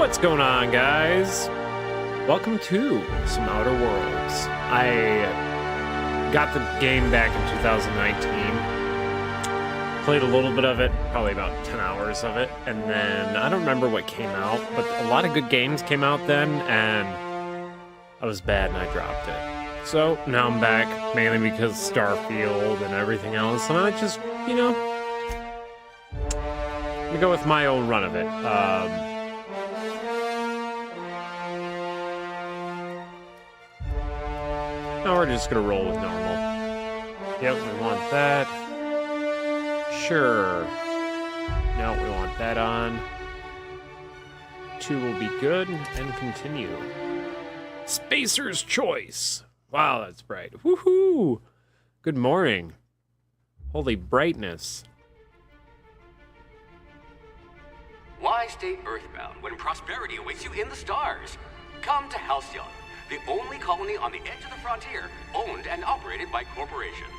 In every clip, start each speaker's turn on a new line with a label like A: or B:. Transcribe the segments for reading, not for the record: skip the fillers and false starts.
A: What's going on, guys? Welcome to some Outer Worlds. I got the game back in 2019. Played a little bit of it, probably about 10 hours of it, and then I don't remember what came out, but a lot of good games came out then, and I was bad and I dropped it. So now I'm back, mainly because Starfield and everything else, and I just, I'm gonna go with my own run of it. Now we're just gonna roll with normal. Yep, we want that. Sure. No, we want that on. 2 will be good, and continue. Spacer's Choice. Wow, that's bright. Woohoo! Good morning. Holy brightness.
B: Why stay earthbound when prosperity awaits you in the stars? Come to Halcyon, the only colony on the edge of the frontier, owned and operated by corporations.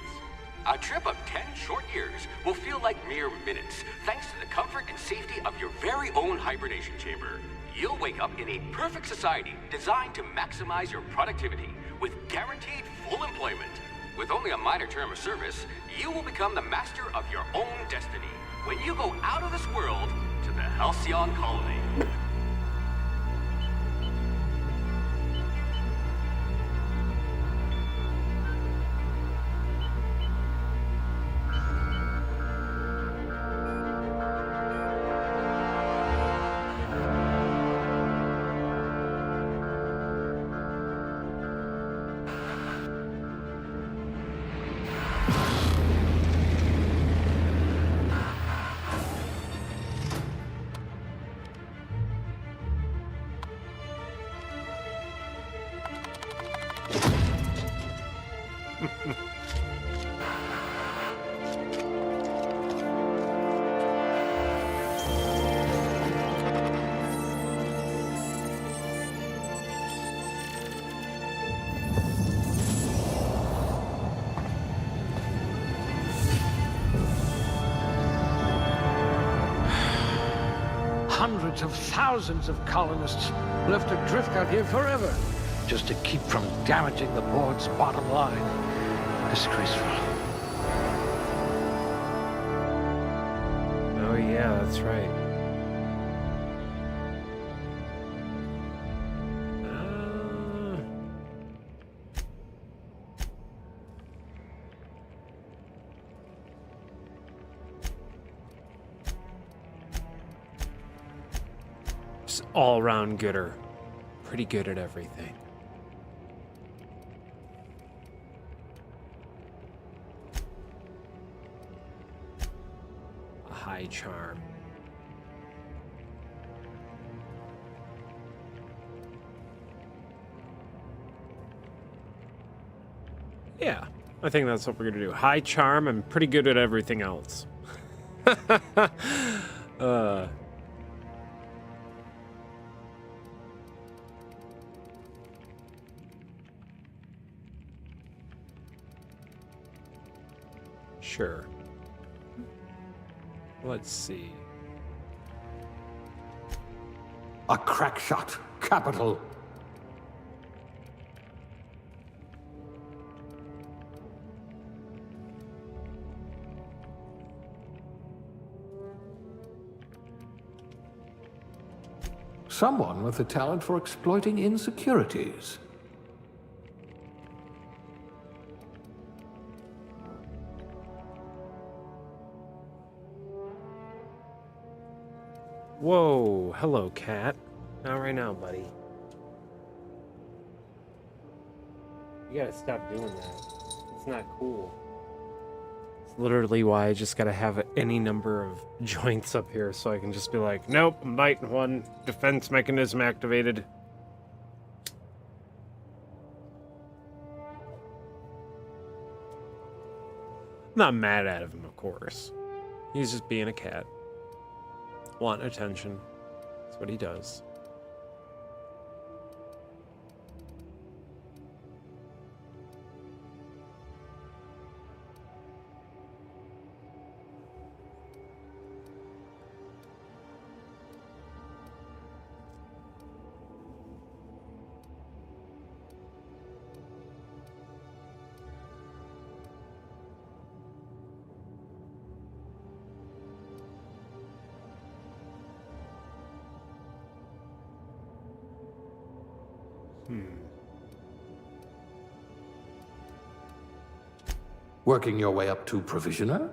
B: A trip of 10 short years will feel like mere minutes, thanks to the comfort and safety of your very own hibernation chamber. You'll wake up in a perfect society designed to maximize your productivity with guaranteed full employment. With only a minor term of service, you will become the master of your own destiny when you go out of this world to the Halcyon colony.
C: Hundreds of thousands of colonists left adrift out here forever, just to keep from damaging the board's bottom line. Disgraceful.
A: Oh yeah, that's right. Just all-around gooder. Pretty good at everything. A high charm. Yeah, I think that's what we're gonna do. High charm and pretty good at everything else. Sure. Let's see.
C: A crack shot. Capital. Someone with a talent for exploiting insecurities.
A: Whoa, hello, cat. Not right now, buddy. You gotta stop doing that. It's not cool. It's literally why I just gotta have any number of joints up here so I can just be like, nope, I'm biting one. Defense mechanism activated. I'm not mad at him, of course. He's just being a cat. Want attention. That's what he does.
D: Working your way up to provisioner?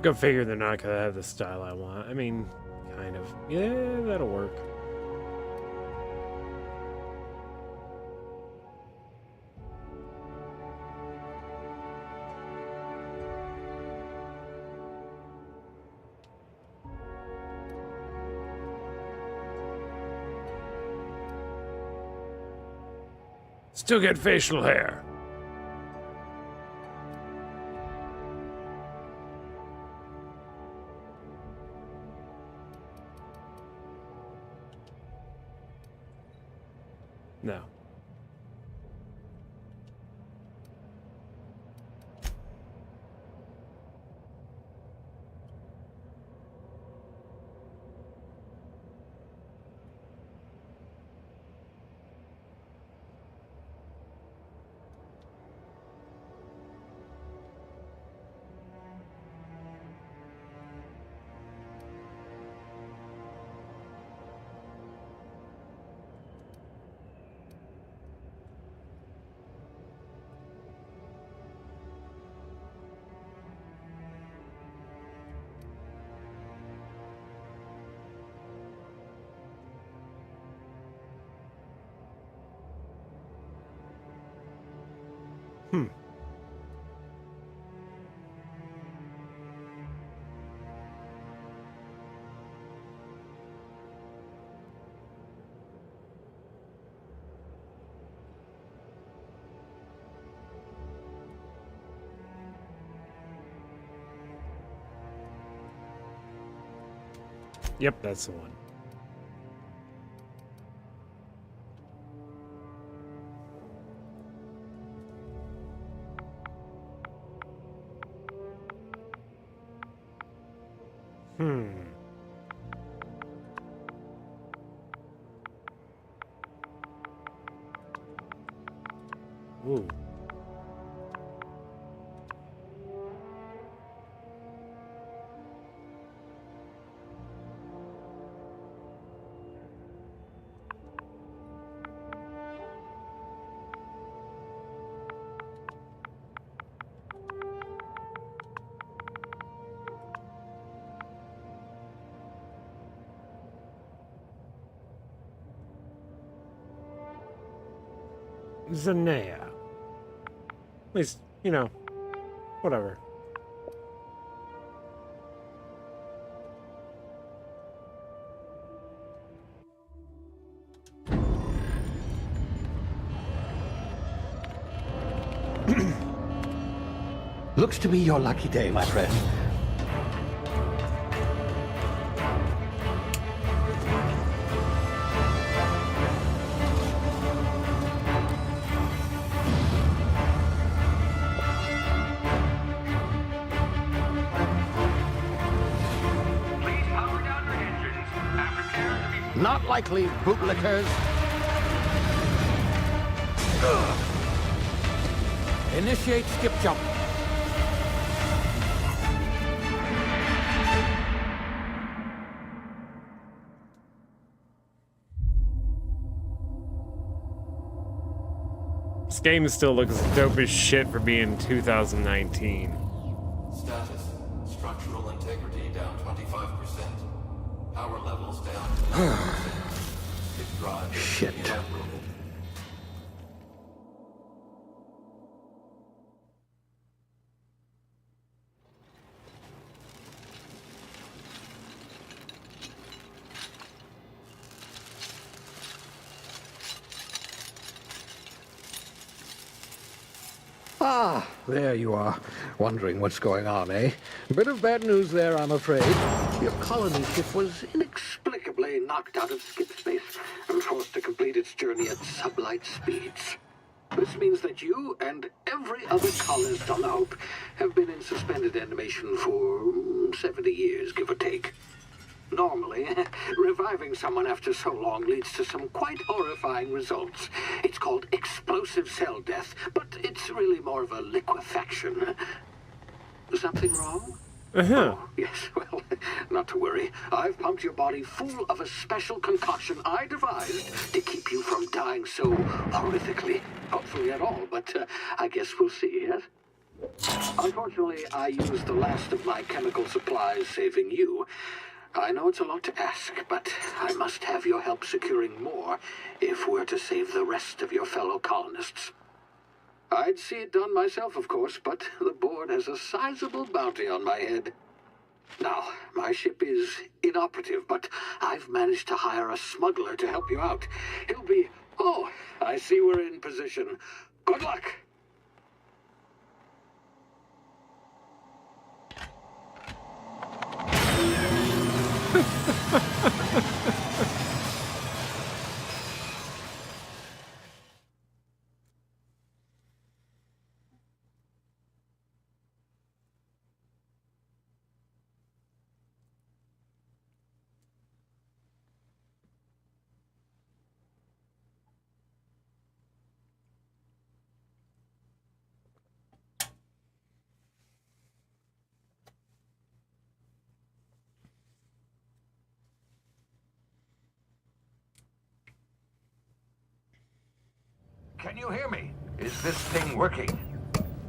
A: Go figure they're not gonna have the style I want. I mean, kind of. Yeah, that'll work. Still get facial hair. No. Yep, that's the one. Ooh. Zanea. At least, you know, whatever.
D: Looks to be your lucky day, my friend.
B: Please power down your engines and prepare to be...
D: Not likely, bootlickers.
C: Initiate skip jump.
A: This game still looks dope as shit for being 2019.
E: Status. Structural integrity down 25%. Power levels down to 9%. If drive is
D: Shit.
E: inoperable.
C: Ah, there you are. Wondering what's going on, eh? Bit of bad news there, I'm afraid. Your colony ship was inexplicably knocked out of skip space and forced to complete its journey at sublight speeds. This means that you and every other colonist on the Hope have been in suspended animation for 70 years, give or take. Normally, reviving someone after so long leads to some quite horrifying results. It's called explosive cell death, but it's really more of a liquefaction. Something wrong? Oh, yes, well, not to worry. I've pumped your body full of a special concoction I devised to keep you from dying so horrifically. Hopefully at all, but I guess we'll see, yes? Unfortunately, I used the last of my chemical supplies saving you. I know it's a lot to ask, but I must have your help securing more if we're to save the rest of your fellow colonists. I'd see it done myself, of course, but the board has a sizable bounty on my head. Now, my ship is inoperative, but I've managed to hire a smuggler to help you out. He'll be... Oh, I see we're in position. Good luck! Can you hear me? Is this thing working?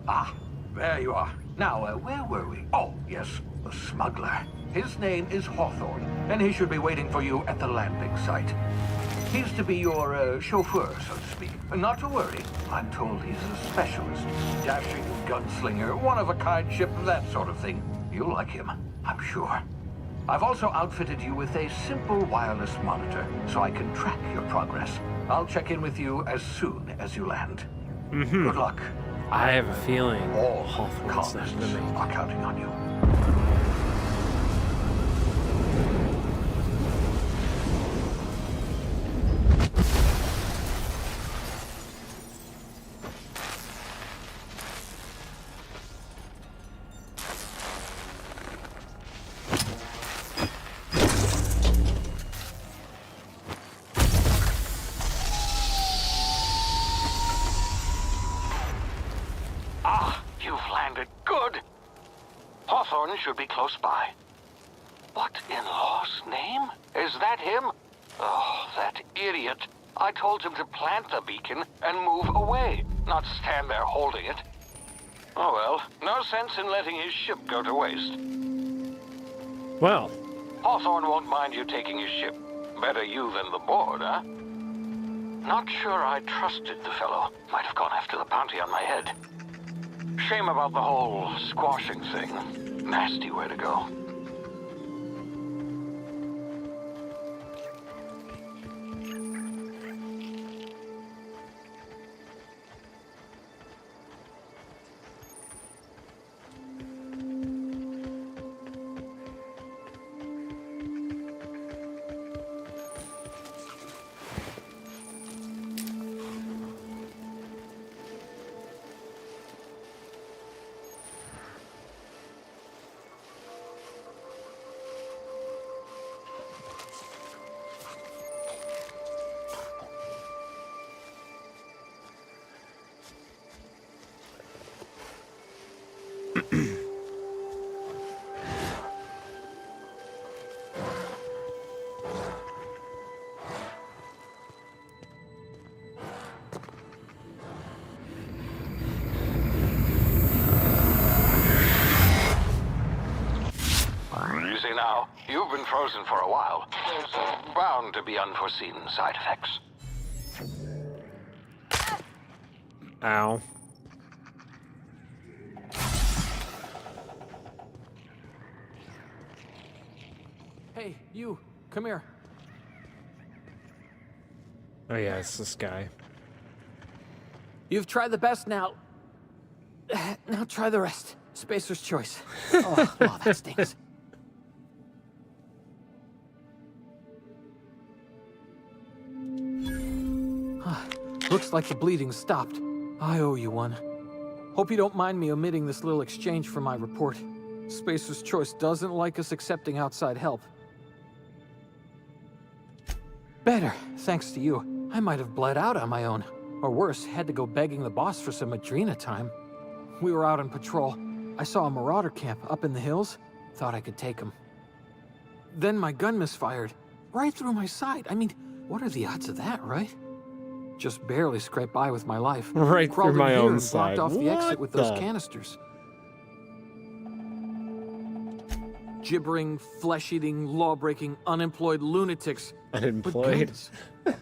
C: Ah, there you are. Now, where were we? Oh, yes, the smuggler. His name is Hawthorne, and he should be waiting for you at the landing site. He's to be your chauffeur, so to speak. Not to worry. I'm told he's a specialist. Dashing gunslinger, one-of-a-kind ship, that sort of thing. You'll like him, I'm sure. I've also outfitted you with a simple wireless monitor, so I can track your progress. I'll check in with you as soon as you land. Good luck.
A: I have a feeling
C: All
A: Hawthorne's
C: colonists
A: the enemy.
C: are counting on you.
F: Hawthorne should be close by. What in law's name? Is that him? Oh, that idiot. I told him to plant the beacon and move away, not stand there holding it. Oh well, no sense in letting his ship go to waste.
A: Well,
F: Hawthorne won't mind you taking his ship. Better you than the board, huh? Not sure I trusted the fellow. Might have gone after the bounty on my head. Shame about the whole squashing thing. Nasty way to go. You see now, you've been frozen for a while. There's bound to be unforeseen side effects.
A: ow.
G: Hey, you, come here.
A: Oh yeah, it's this guy.
G: You've tried the best now. Now try the rest. Spacer's choice. Oh, that stings. Looks like the bleeding stopped. I owe you one. Hope you don't mind me omitting this little exchange from my report. Spacer's choice doesn't like us accepting outside help. Better, thanks to you. I might have bled out on my own. Or worse, had to go begging the boss for some Adrena time. We were out on patrol. I saw a marauder camp up in the hills. Thought I could take him. Then my gun misfired. Right through my side. I mean, what are the odds of that, right? Just barely scraped by with my life.
A: Right
G: Crawled
A: through my
G: in here
A: own
G: and
A: side.
G: blocked off the exit with those
A: What the-
G: canisters. Gibbering, flesh-eating, law-breaking, unemployed lunatics. But
A: Unemployed.
G: goodness,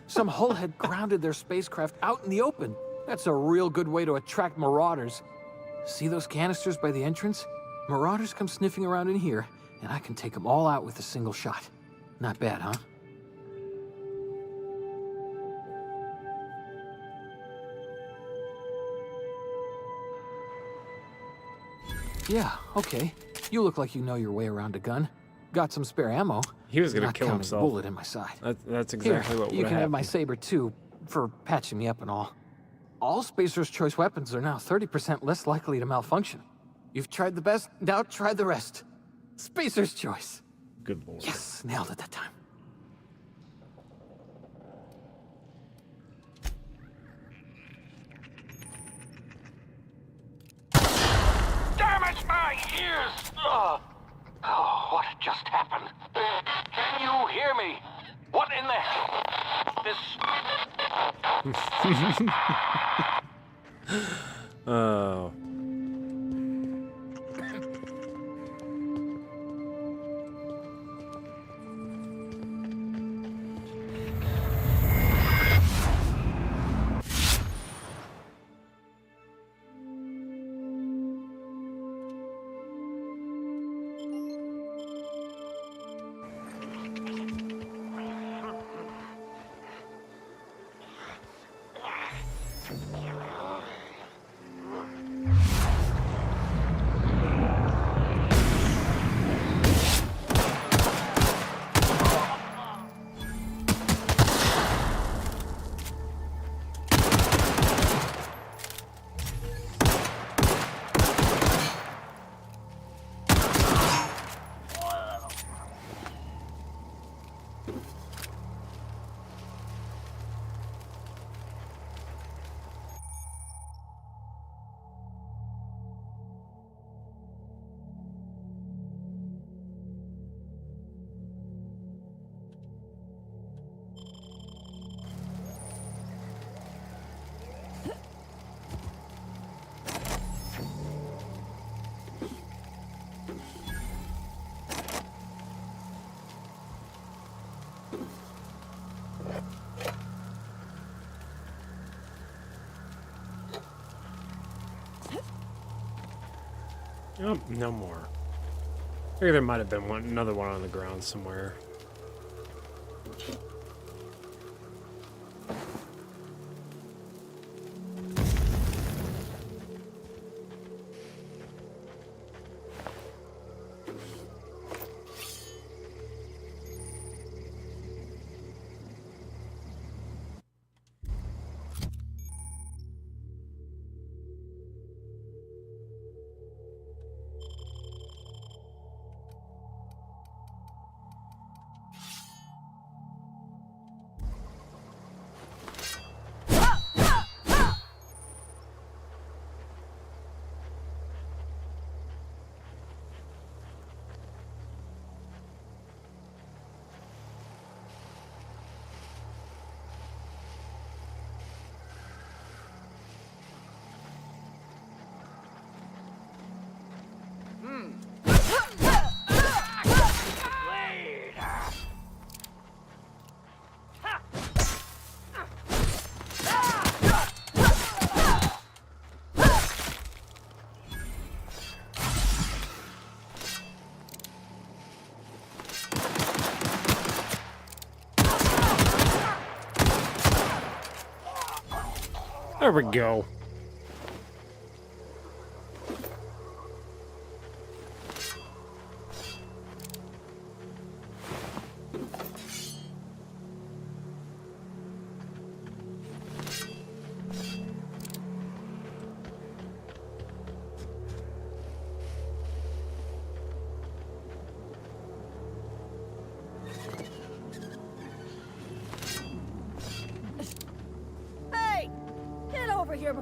G: some hull had grounded their spacecraft out in the open. That's a real good way to attract marauders. See those canisters by the entrance? Marauders come sniffing around in here, and I can take them all out with a single shot. Not bad, huh? Yeah, okay. You look like you know your way around a gun. Got some spare ammo.
A: He was gonna
G: Not
A: kill
G: counting
A: himself.
G: a bullet in my side.
A: That's
G: Here,
A: exactly what would
G: you
A: have
G: can have
A: happened.
G: my saber too, for patching me up and all. All Spacer's Choice weapons are now 30% less likely to malfunction. You've tried the best, now try the rest. Spacer's Choice.
A: Good lord.
G: Yes, nailed it that time.
F: Damn it, my ears! Oh, what just happened? Can you hear me? What in the hell?
A: Oh. Oh, no more. I think there might have been another one on the ground somewhere. There we go.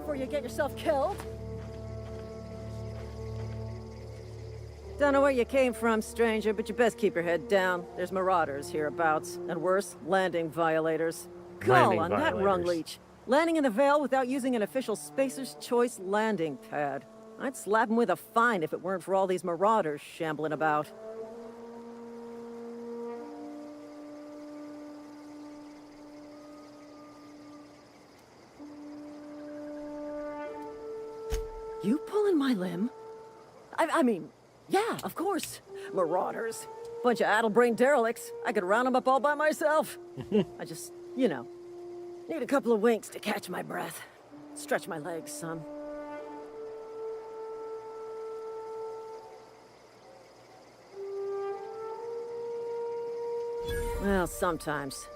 H: before you get yourself killed. Don't know where you came from, stranger, but you best keep your head down. There's marauders hereabouts, and worse, landing violators. Call on that rung leech. Landing in the Vale without using an official Spacer's Choice landing pad. I'd slap him with a fine if it weren't for all these marauders shambling about. You pulling my limb? I mean, yeah, of course. Marauders. Bunch of addle-brained derelicts. I could round them up all by myself. I just, you know, need a couple of winks to catch my breath. Stretch my legs, son. Well, sometimes.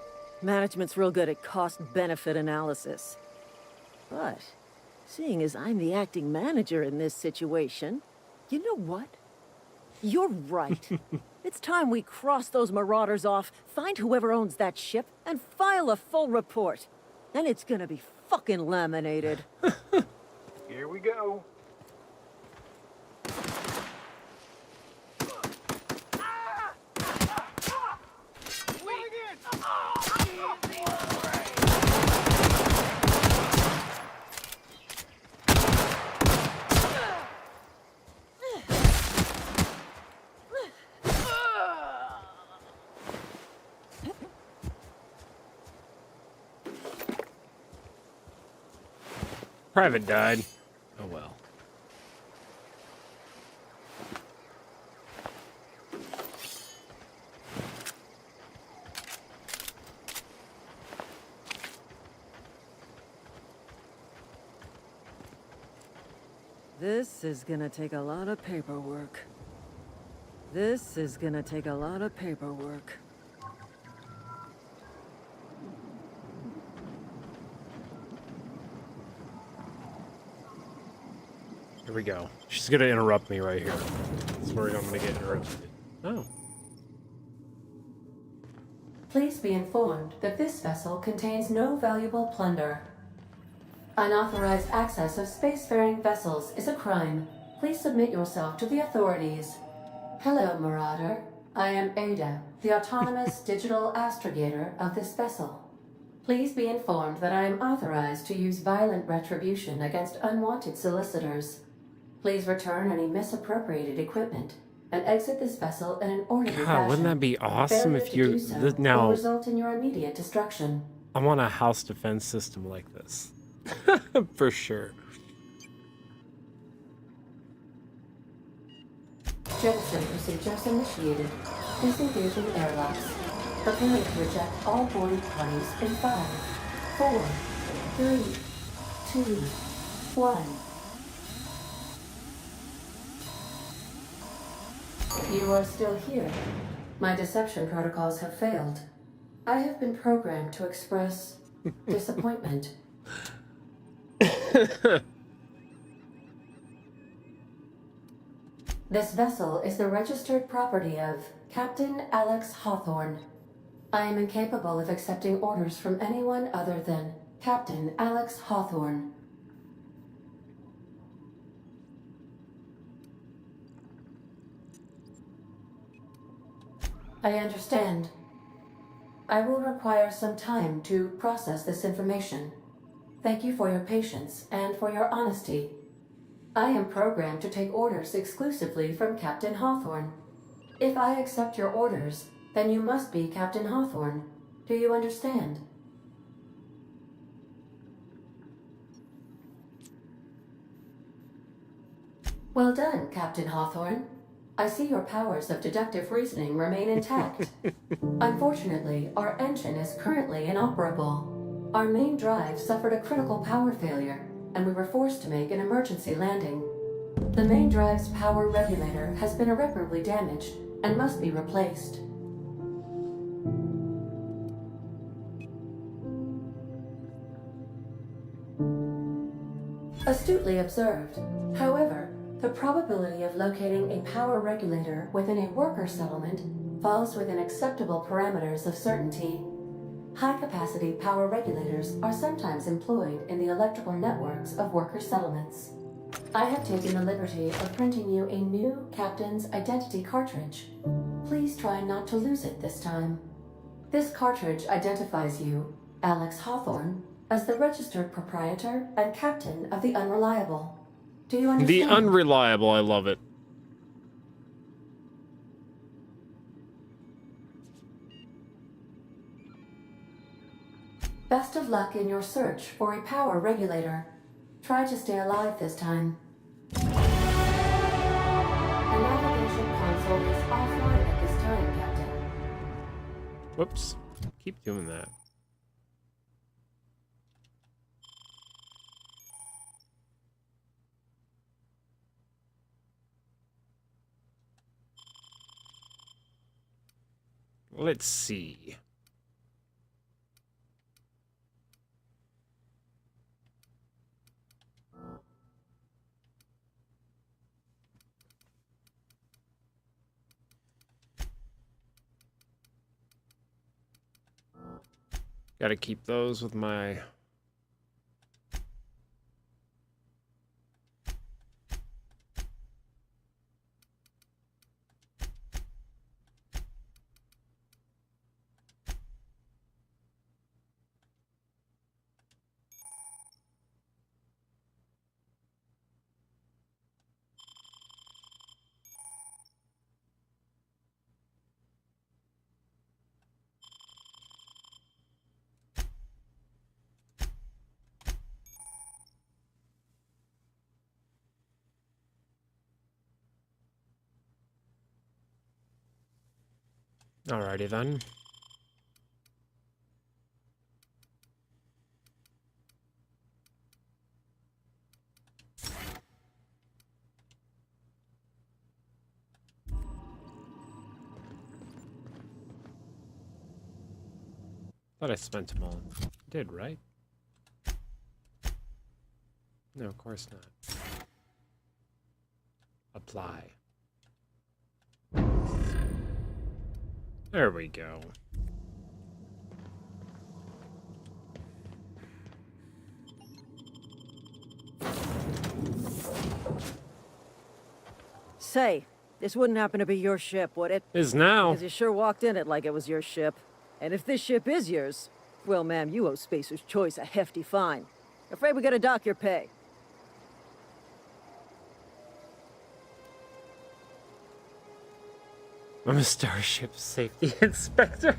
H: Management's real good at cost-benefit analysis. But, seeing as I'm the acting manager in this situation, you know what? You're right. It's time we cross those marauders off, find whoever owns that ship, and file a full report. Then it's gonna be fucking laminated.
I: Here we go.
A: Private died. Oh well.
H: This is gonna take a lot of paperwork. This is gonna take a lot of paperwork.
A: Here we go. She's gonna interrupt me right here. That's where I'm gonna get interrupted. Oh.
J: Please be informed that this vessel contains no valuable plunder. Unauthorized access of spacefaring vessels is a crime. Please submit yourself to the authorities. Hello, Marauder. I am Ada, the autonomous digital astrogator of this vessel. Please be informed that I am authorized to use violent retribution against unwanted solicitors. Please return any misappropriated equipment and exit this vessel in an orderly fashion.
A: God, wouldn't that be awesome if you now
J: will result in your immediate destruction.
A: I want a house defense system like this. For sure.
J: Jettison procedures initiated. Disengaging airlocks. Preparing to eject all boarding parties in 5, 4, 3, 2, 1. You are still here. My deception protocols have failed. I have been programmed to express disappointment. This vessel is the registered property of Captain Alex Hawthorne. I am incapable of accepting orders from anyone other than Captain Alex Hawthorne. I understand. I will require some time to process this information. Thank you for your patience and for your honesty. I am programmed to take orders exclusively from Captain Hawthorne. If I accept your orders, then you must be Captain Hawthorne. Do you understand? Well done, Captain Hawthorne. I see your powers of deductive reasoning remain intact. Unfortunately, our engine is currently inoperable. Our main drive suffered a critical power failure, and we were forced to make an emergency landing. The main drive's power regulator has been irreparably damaged and must be replaced. Astutely observed. However, the probability of locating a power regulator within a worker settlement falls within acceptable parameters of certainty. High-capacity power regulators are sometimes employed in the electrical networks of worker settlements. I have taken the liberty of printing you a new Captain's Identity cartridge. Please try not to lose it this time. This cartridge identifies you, Alex Hawthorne, as the registered proprietor and captain of the Unreliable. Do you understand?
A: The Unreliable, I love it.
J: Best of luck in your search for a power regulator. Try to stay alive this time. The navigation console is offline at this time, Captain.
A: Whoops. Keep doing that. Let's see. Gotta keep those with my... Alrighty then. Thought I spent them all. Did, right? No, of course not. Apply. There we go.
H: Say, this wouldn't happen to be your ship, would it?
A: Is now.
H: Because you sure walked in it like it was your ship. And if this ship is yours, well, ma'am, you owe Spacer's Choice a hefty fine. Afraid we gotta dock your pay.
A: I'm a Starship Safety Inspector.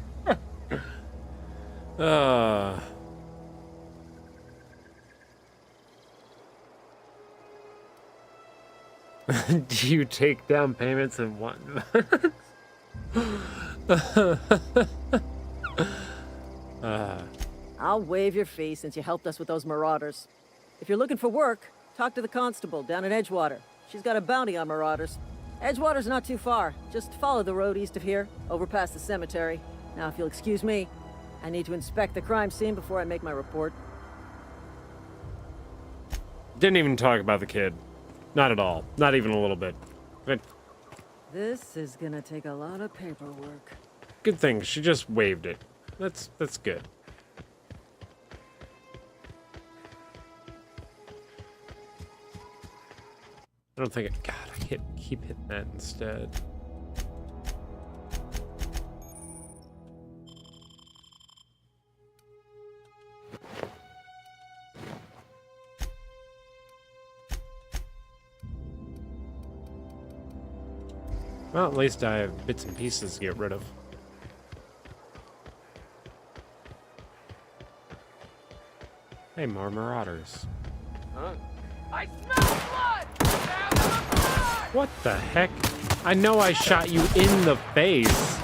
A: Do you take down payments in one?
H: I'll waive your fee since you helped us with those marauders. If you're looking for work, talk to the constable down in Edgewater. She's got a bounty on marauders. Edgewater's not too far. Just follow the road east of here, over past the cemetery. Now, if you'll excuse me, I need to inspect the crime scene before I make my report.
A: Didn't even talk about the kid. Not at all. Not even a little bit. But
H: This is gonna take a lot of paperwork.
A: good thing she just waived it. That's good. I don't think it... God, I keep hitting that instead. Well, at least I have bits and pieces to get rid of. Hey, more marauders.
F: Huh? I smell blood!
A: What the heck? I know I shot you in the face.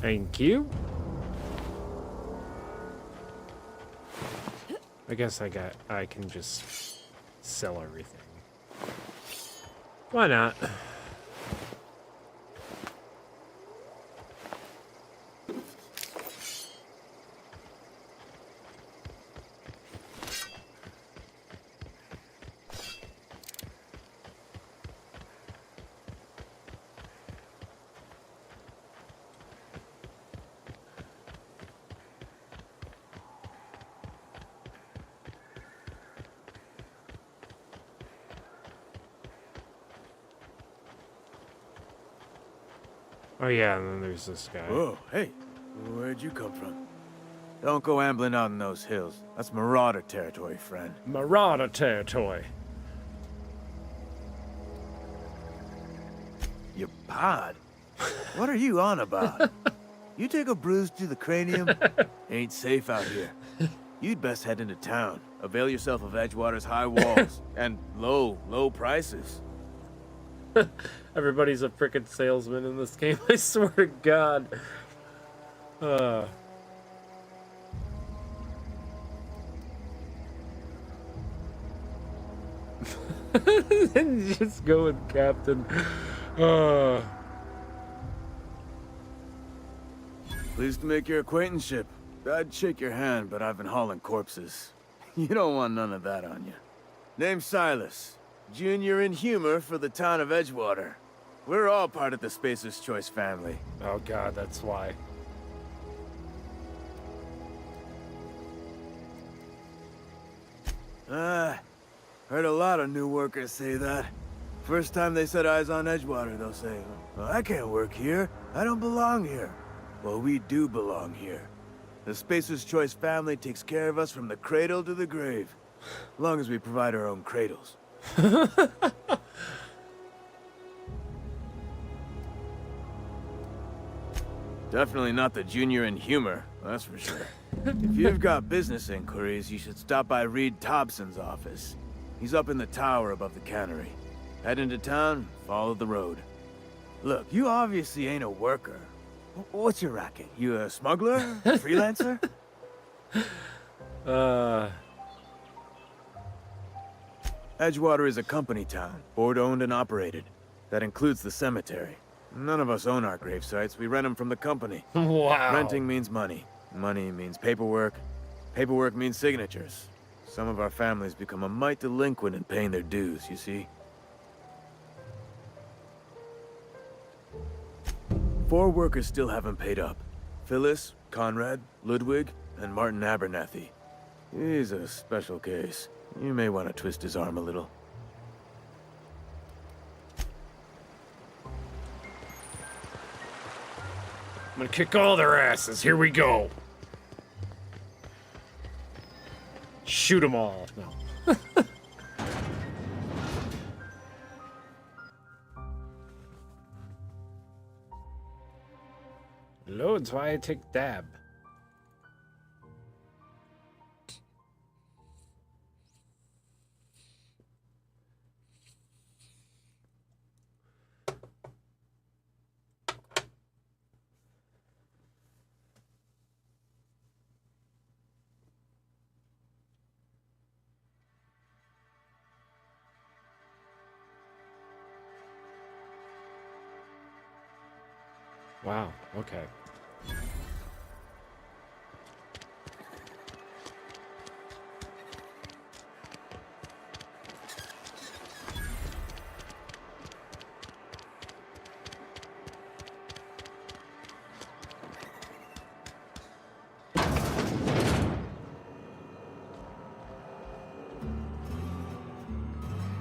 A: Thank you. I guess I can just sell everything. Why not? Oh yeah, and then there's this guy.
K: Whoa, hey, where'd you come from? Don't go ambling out in those hills. That's Marauder territory, friend.
A: Marauder territory.
K: Your pod? What are you on about? You take a bruise to the cranium? Ain't safe out here. You'd best head into town. Avail yourself of Edgewater's high walls and low prices.
A: Everybody's a frickin' salesman in this game, I swear to God. And just go with Captain.
K: Pleased to make your acquaintanceship. I'd shake your hand, but I've been hauling corpses. You don't want none of that on you. Name's Silas. Junior in humor for the town of Edgewater. We're all part of the Spacer's Choice family.
A: Oh God, that's why.
K: Heard a lot of new workers say that. First time they set eyes on Edgewater, they'll say, well, I can't work here. I don't belong here. Well, we do belong here. The Spacer's Choice family takes care of us from the cradle to the grave. As long as we provide our own cradles. Definitely not the junior in humor, that's for sure. If you've got business inquiries, you should stop by Reed Thompson's office. He's up in the tower above the cannery. Head into town, follow the road. Look, you obviously ain't a worker. What's your racket? You a smuggler? Freelancer? Edgewater is a company town, board-owned and operated. That includes the cemetery. None of us own our grave sites. We rent them from the company.
A: Wow.
K: Renting means money. Money means paperwork. Paperwork means signatures. Some of our families become a mite delinquent in paying their dues, you see? 4 workers still haven't paid up. Phyllis, Conrad, Ludwig, and Martin Abernathy. He's a special case. You may want to twist his arm a little.
A: I'm gonna kick all their asses. Here we go. Shoot them all. No. Loads, why I take dab? Wow, okay.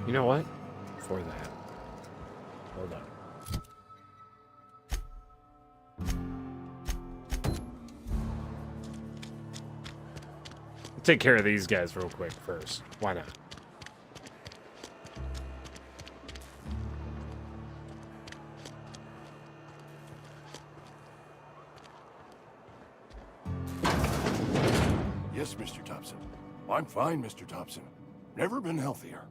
A: You know what? For that. Hold on. Take care of these guys real quick first. Why not?
L: Yes, Mr. Thompson. I'm fine, Mr. Thompson. Never been healthier.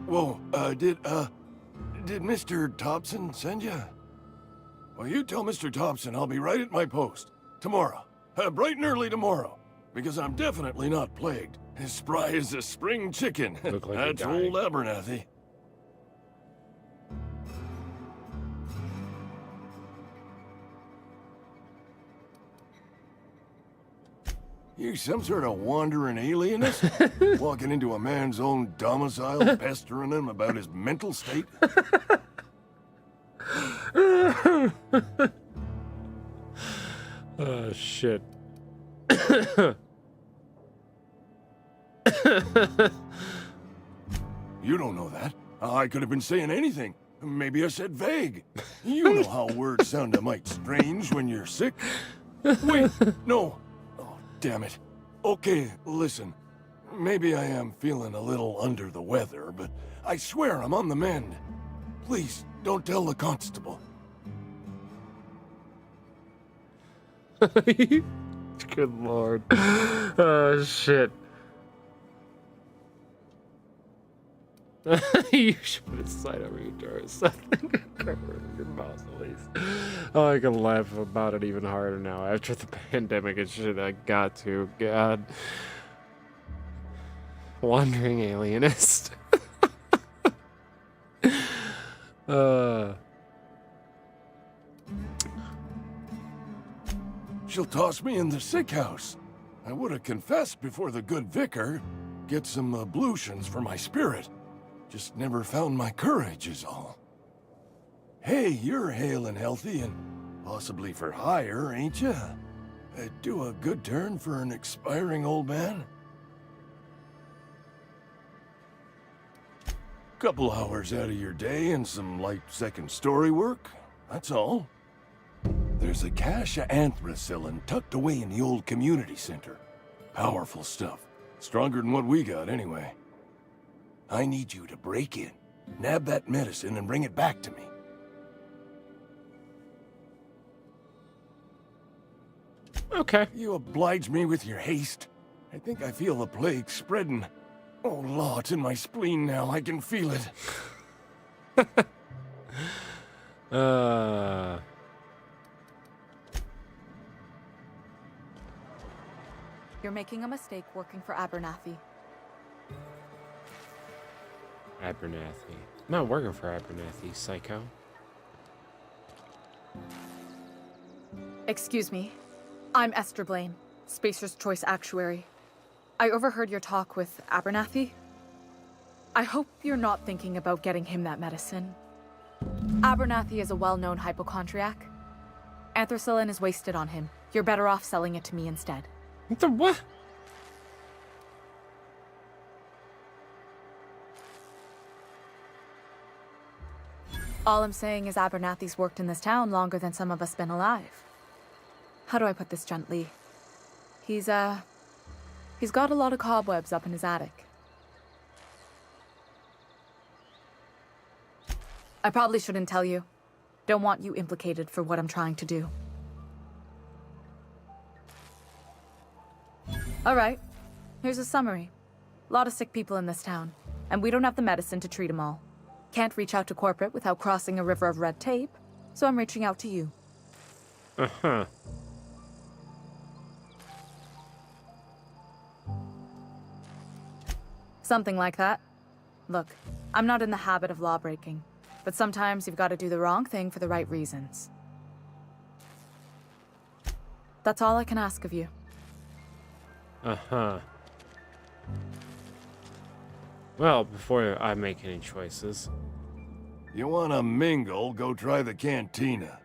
L: Whoa, did Mr. Thompson send you? Well, you tell Mr. Thompson I'll be right at my post. Tomorrow. Bright and early tomorrow. Because I'm definitely not plagued. As spry as a spring chicken.
A: Look like
L: That's old Abernathy. You some sort of wandering alienist? Walking into a man's own domicile, pestering him about his mental state?
A: Oh, shit.
L: You don't know that. I could have been saying anything. Maybe I said vague. You know how words sound a mite strange when you're sick. Wait, no. Oh, damn it. Okay, listen. Maybe I am feeling a little under the weather, but I swear I'm on the mend. Please, don't tell the constable.
A: Good lord. Oh, shit. You should put a sign over your door or something. Cover your mouth at least. Oh, I can laugh about it even harder now after the pandemic and shit. I got to. God. Wandering alienist.
L: She'll toss me in the sick house. I would have confessed before the good vicar. Get some ablutions for my spirit. Just never found my courage is all. Hey, you're hale and healthy and possibly for hire, ain't ya? Do a good turn for an expiring old man? Couple hours out of your day and some light second story work, that's all. There's a cache of anthracillin tucked away in the old community center. Powerful stuff. Stronger than what we got, anyway. I need you to break in, nab that medicine, and bring it back to me.
A: Okay.
L: You oblige me with your haste. I think I feel the plague spreading. Oh, Law, it's in my spleen now. I can feel it.
M: You're making a mistake working for Abernathy.
A: Abernathy. I'm not working for Abernathy, psycho.
M: Excuse me. I'm Esther Blaine, Spacer's Choice Actuary. I overheard your talk with Abernathy. I hope you're not thinking about getting him that medicine. Abernathy is a well-known hypochondriac. Anthracillin is wasted on him. You're better off selling it to me instead.
A: What the what?
M: All I'm saying is Abernathy's worked in this town longer than some of us been alive. How do I put this gently? He's got a lot of cobwebs up in his attic. I probably shouldn't tell you. Don't want you implicated for what I'm trying to do. All right, here's a summary. A lot of sick people in this town, and we don't have the medicine to treat them all. Can't reach out to corporate without crossing a river of red tape, so I'm reaching out to you.
A: Uh-huh.
M: Something like that. Look, I'm not in the habit of law breaking, but sometimes you've got to do the wrong thing for the right reasons. That's all I can ask of you.
A: Uh-huh. Well, before I make any choices.
L: You wanna mingle, go try the cantina.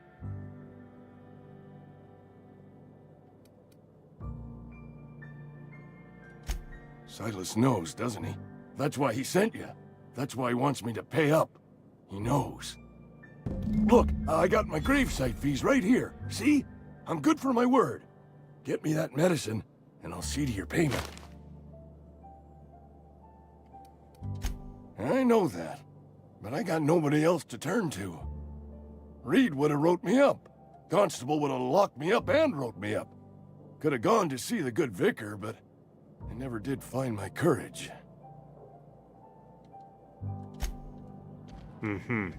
L: Silas knows, doesn't he? That's why he sent you. That's why he wants me to pay up. He knows. Look, I got my gravesite fees right here. See? I'm good for my word. Get me that medicine, and I'll see to your payment. I know that, but I got nobody else to turn to. Reed would have wrote me up. Constable would have locked me up and wrote me up. Could have gone to see the good vicar, but I never did find my courage.
A: Mm-hmm.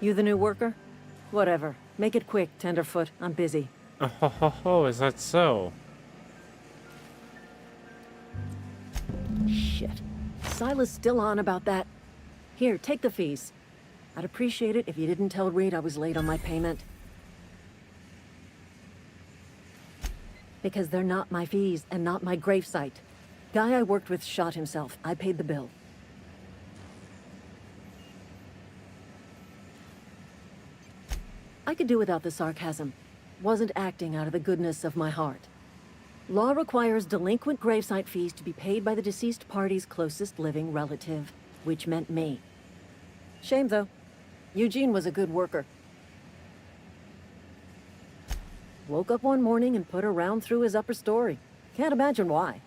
H: You the new worker? Whatever. Make it quick, Tenderfoot. I'm busy.
A: Oh, is that so?
H: Shit. Silas still on about that. Here, take the fees. I'd appreciate it if you didn't tell Reed I was late on my payment. Because they're not my fees and not my gravesite. Guy I worked with shot himself. I paid the bill. I could do without the sarcasm. Wasn't acting out of the goodness of my heart. Law requires delinquent gravesite fees to be paid by the deceased party's closest living relative, which meant me. Shame, though. Eugene was a good worker. Woke up one morning and put a round through his upper story. Can't imagine why.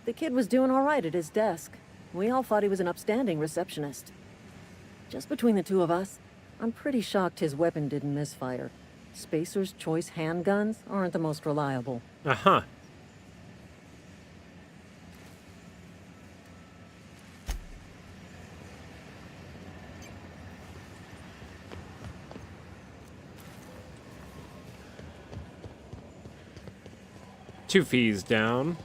H: The kid was doing all right at his desk. We all thought he was an upstanding receptionist. Just between the two of us, I'm pretty shocked his weapon didn't misfire. Spacer's Choice handguns aren't the most reliable.
A: Uh-huh. Two fees down.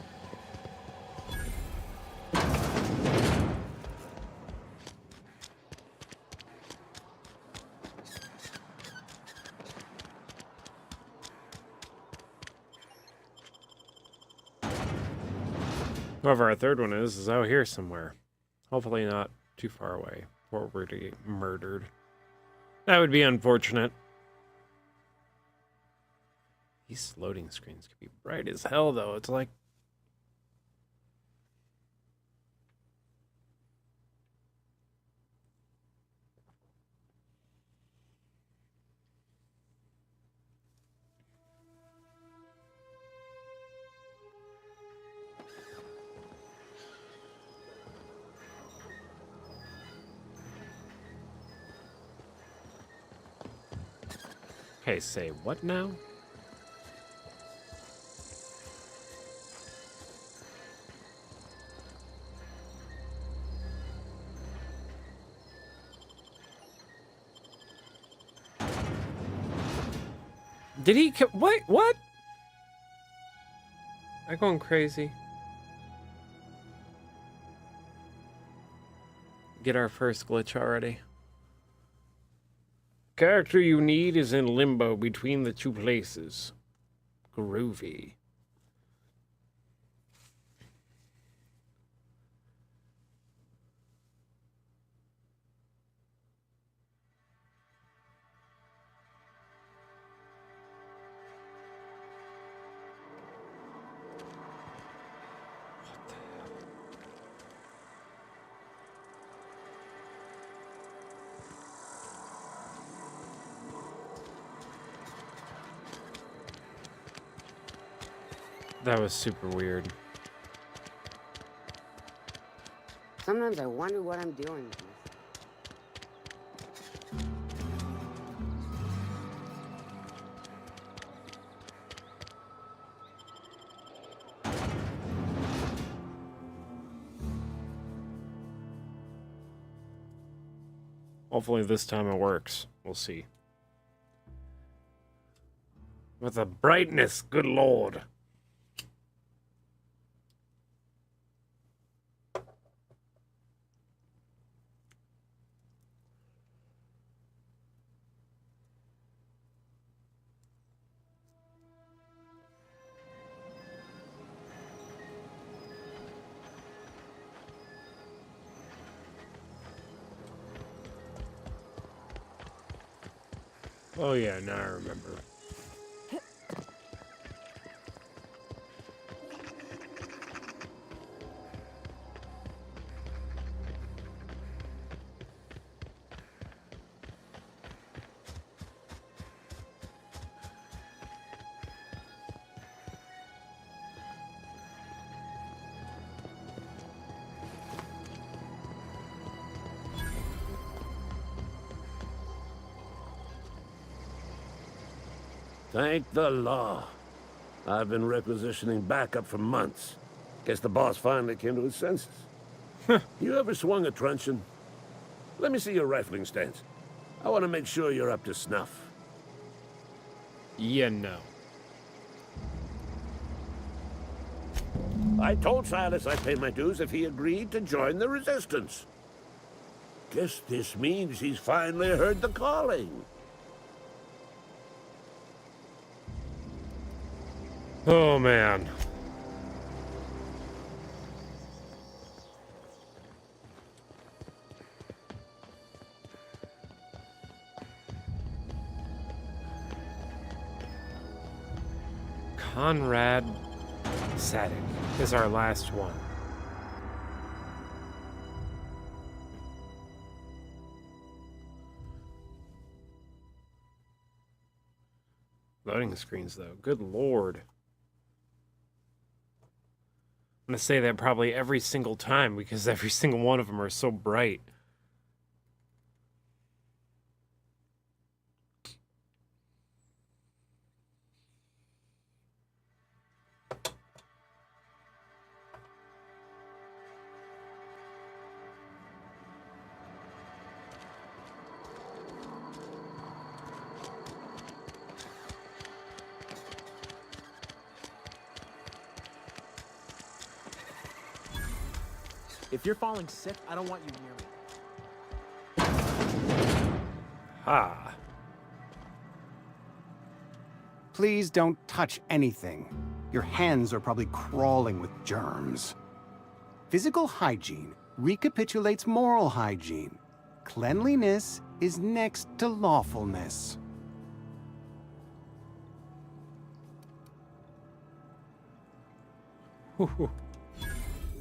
A: Whoever our third one is out here somewhere. Hopefully not too far away before we're to get murdered. That would be unfortunate. These loading screens could be bright as hell, though. It's like... Okay, say what now? Did he... Wait, what? I'm going crazy. Get our first glitch already. Character you need is in limbo between the two places. Groovy. That was super weird.
N: Sometimes I wonder what I'm doing.
A: Hopefully this time it works. We'll see. With a brightness, good lord. Oh yeah, now I remember.
O: Thank the law. I've been requisitioning backup for months. Guess the boss finally came to his senses. You ever swung a truncheon? Let me see your rifling stance. I want to make sure you're up to snuff.
A: Yeah, no.
O: I told Silas I'd pay my dues if he agreed to join the resistance. Guess this means he's finally heard the calling.
A: Oh, man. Conrad Sadek is our last one. Loading screens, though. Good lord. I'm gonna say that probably every single time because every single one of them are so bright.
P: If you're falling sick, I don't want you near me.
A: Ah.
Q: Please don't touch anything. Your hands are probably crawling with germs. Physical hygiene recapitulates moral hygiene. Cleanliness is next to lawfulness.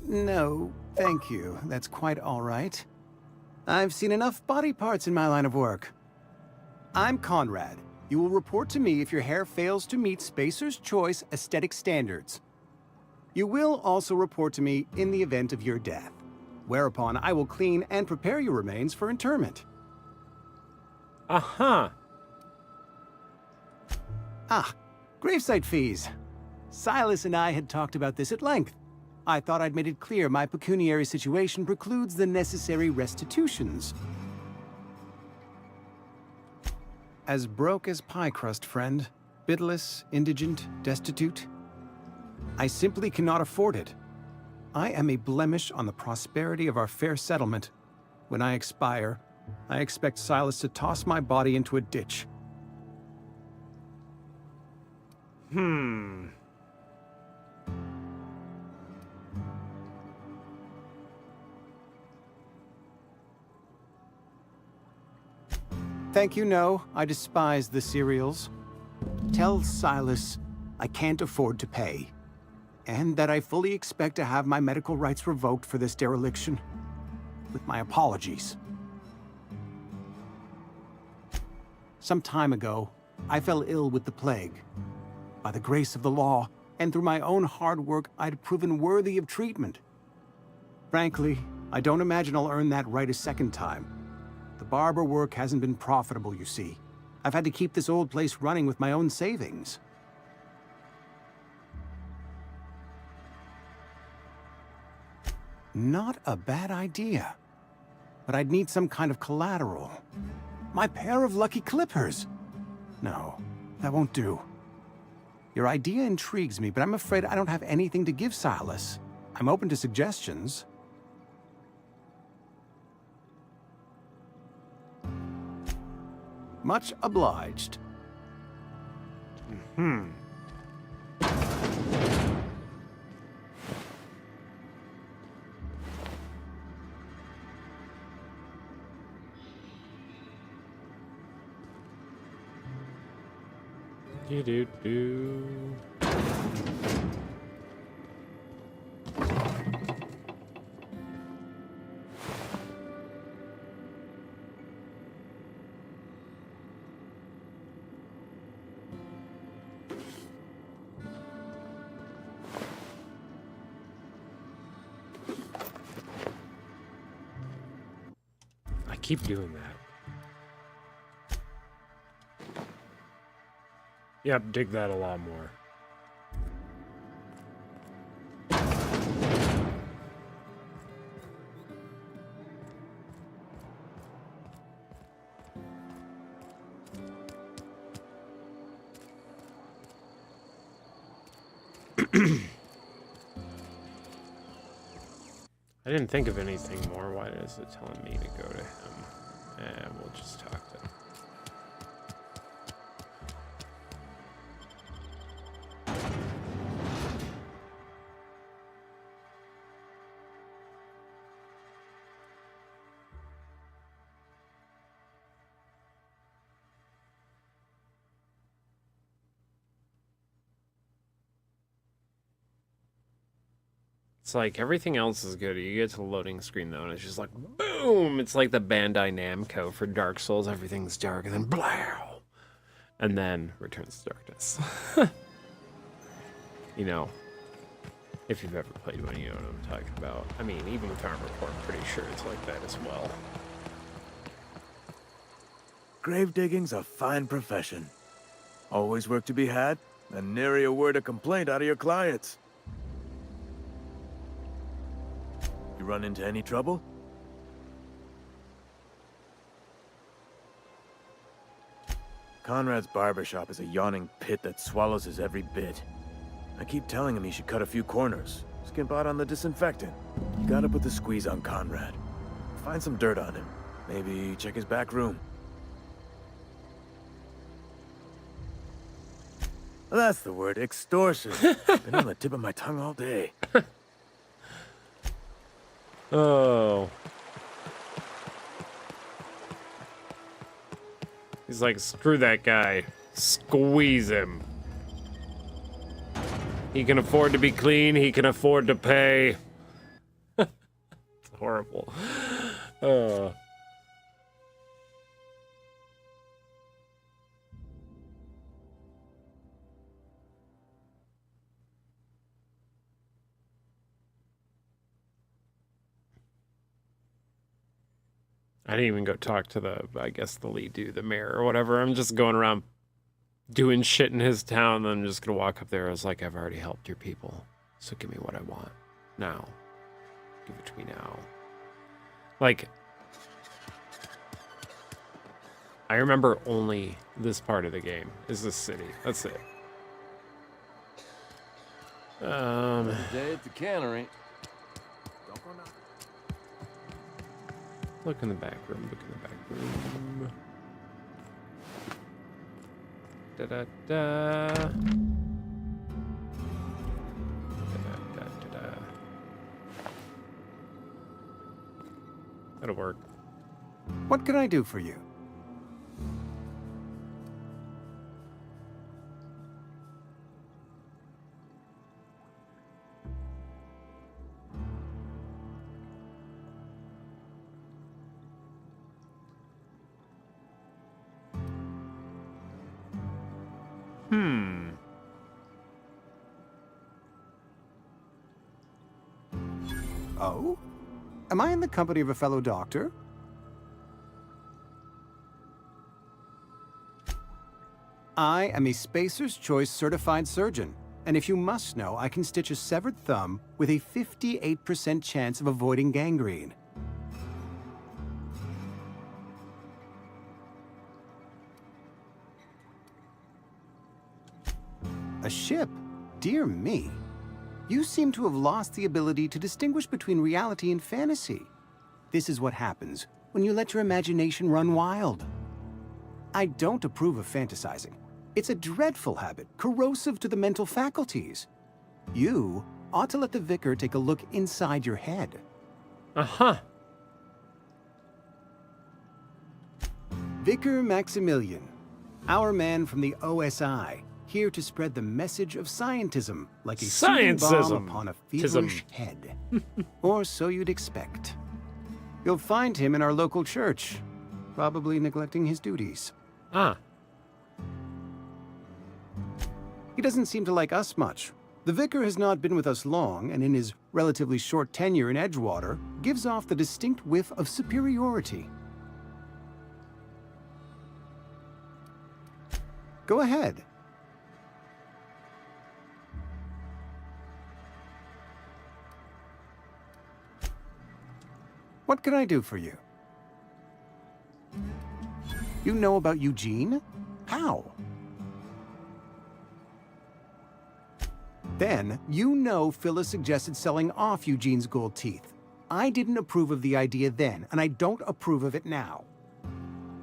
Q: No, thank you. That's quite all right. I've seen enough body parts in my line of work. I'm Conrad. You will report to me if your hair fails to meet Spacer's Choice aesthetic standards. You will also report to me in the event of your death, whereupon I will clean and prepare your remains for interment.
A: Uh-huh.
Q: Ah, gravesite fees. Silas and I had talked about this at length. I thought I'd made it clear my pecuniary situation precludes the necessary restitutions. As broke as pie crust, friend. Bidless, indigent, destitute. I simply cannot afford it. I am a blemish on the prosperity of our fair settlement. When I expire, I expect Silas to toss my body into a ditch. Thank you, no. I despise the cereals. Tell Silas I can't afford to pay, and that I fully expect to have my medical rights revoked for this dereliction. With my apologies. Some time ago, I fell ill with the plague. By the grace of the law, and through my own hard work, I'd proven worthy of treatment. Frankly, I don't imagine I'll earn that right a second time. The barber work hasn't been profitable, you see. I've had to keep this old place running with my own savings. Not a bad idea. But I'd need some kind of collateral. My pair of lucky clippers! No, that won't do. Your idea intrigues me, but I'm afraid I don't have anything to give Silas. I'm open to suggestions. Much obliged.
A: Do-do-do. I keep doing that. Yep, dig that a lot more. I didn't think of anything more. Why is it telling me to go to him? And we'll just talk to him. It's like everything else is good. You get to the loading screen though, and it's just like boom! It's like the Bandai Namco for Dark Souls. Everything's dark, and then blow, and then returns to darkness. You know, if you've ever played one, you know what I'm talking about. I mean, even with Armored Core, I'm pretty sure it's like that as well.
K: Grave digging's a fine profession. Always work to be had, and nary a word of complaint out of your clients. You run into any trouble? Conrad's barbershop is a yawning pit that swallows his every bit. I keep telling him he should cut a few corners, skimp out on the disinfectant. You gotta put the squeeze on Conrad. Find some dirt on him. Maybe check his back room. That's the word, extortion. Been on the tip of my tongue all day.
A: Oh. He's like, screw that guy. Squeeze him. He can afford to be clean. He can afford to pay. It's horrible. I didn't even go talk to the, I guess, the lead dude, the mayor or whatever. I'm just going around doing shit in his town, and I'm just gonna walk up there. I was like, I've already helped your people, so give me what I want now. Give it to me now. Like, I remember only this part of the game is this city. That's it.
R: Day at the cannery.
A: Look in the back room. Look in the back room. Da da da. Da da da da. That'll work.
Q: What can I do for you? Oh? Am I in the company of a fellow doctor? I am a Spacer's Choice certified surgeon, and if you must know, I can stitch a severed thumb with a 58% chance of avoiding gangrene. A ship? Dear me. You seem to have lost the ability to distinguish between reality and fantasy. This is what happens when you let your imagination run wild. I don't approve of fantasizing. It's a dreadful habit, corrosive to the mental faculties. You ought to let the vicar take a look inside your head.
A: Uh-huh.
Q: Vicar Maximilian, our man from the OSI, here to spread the message of scientism like a soothing balm upon a feverish head. Or so you'd expect. You'll find him in our local church, probably neglecting his duties.
A: Ah.
Q: He doesn't seem to like us much. The vicar has not been with us long, and in his relatively short tenure in Edgewater, gives off the distinct whiff of superiority. Go ahead. What can I do for you? You know about Eugene? How? Then, you know Phyllis suggested selling off Eugene's gold teeth. I didn't approve of the idea then, and I don't approve of it now.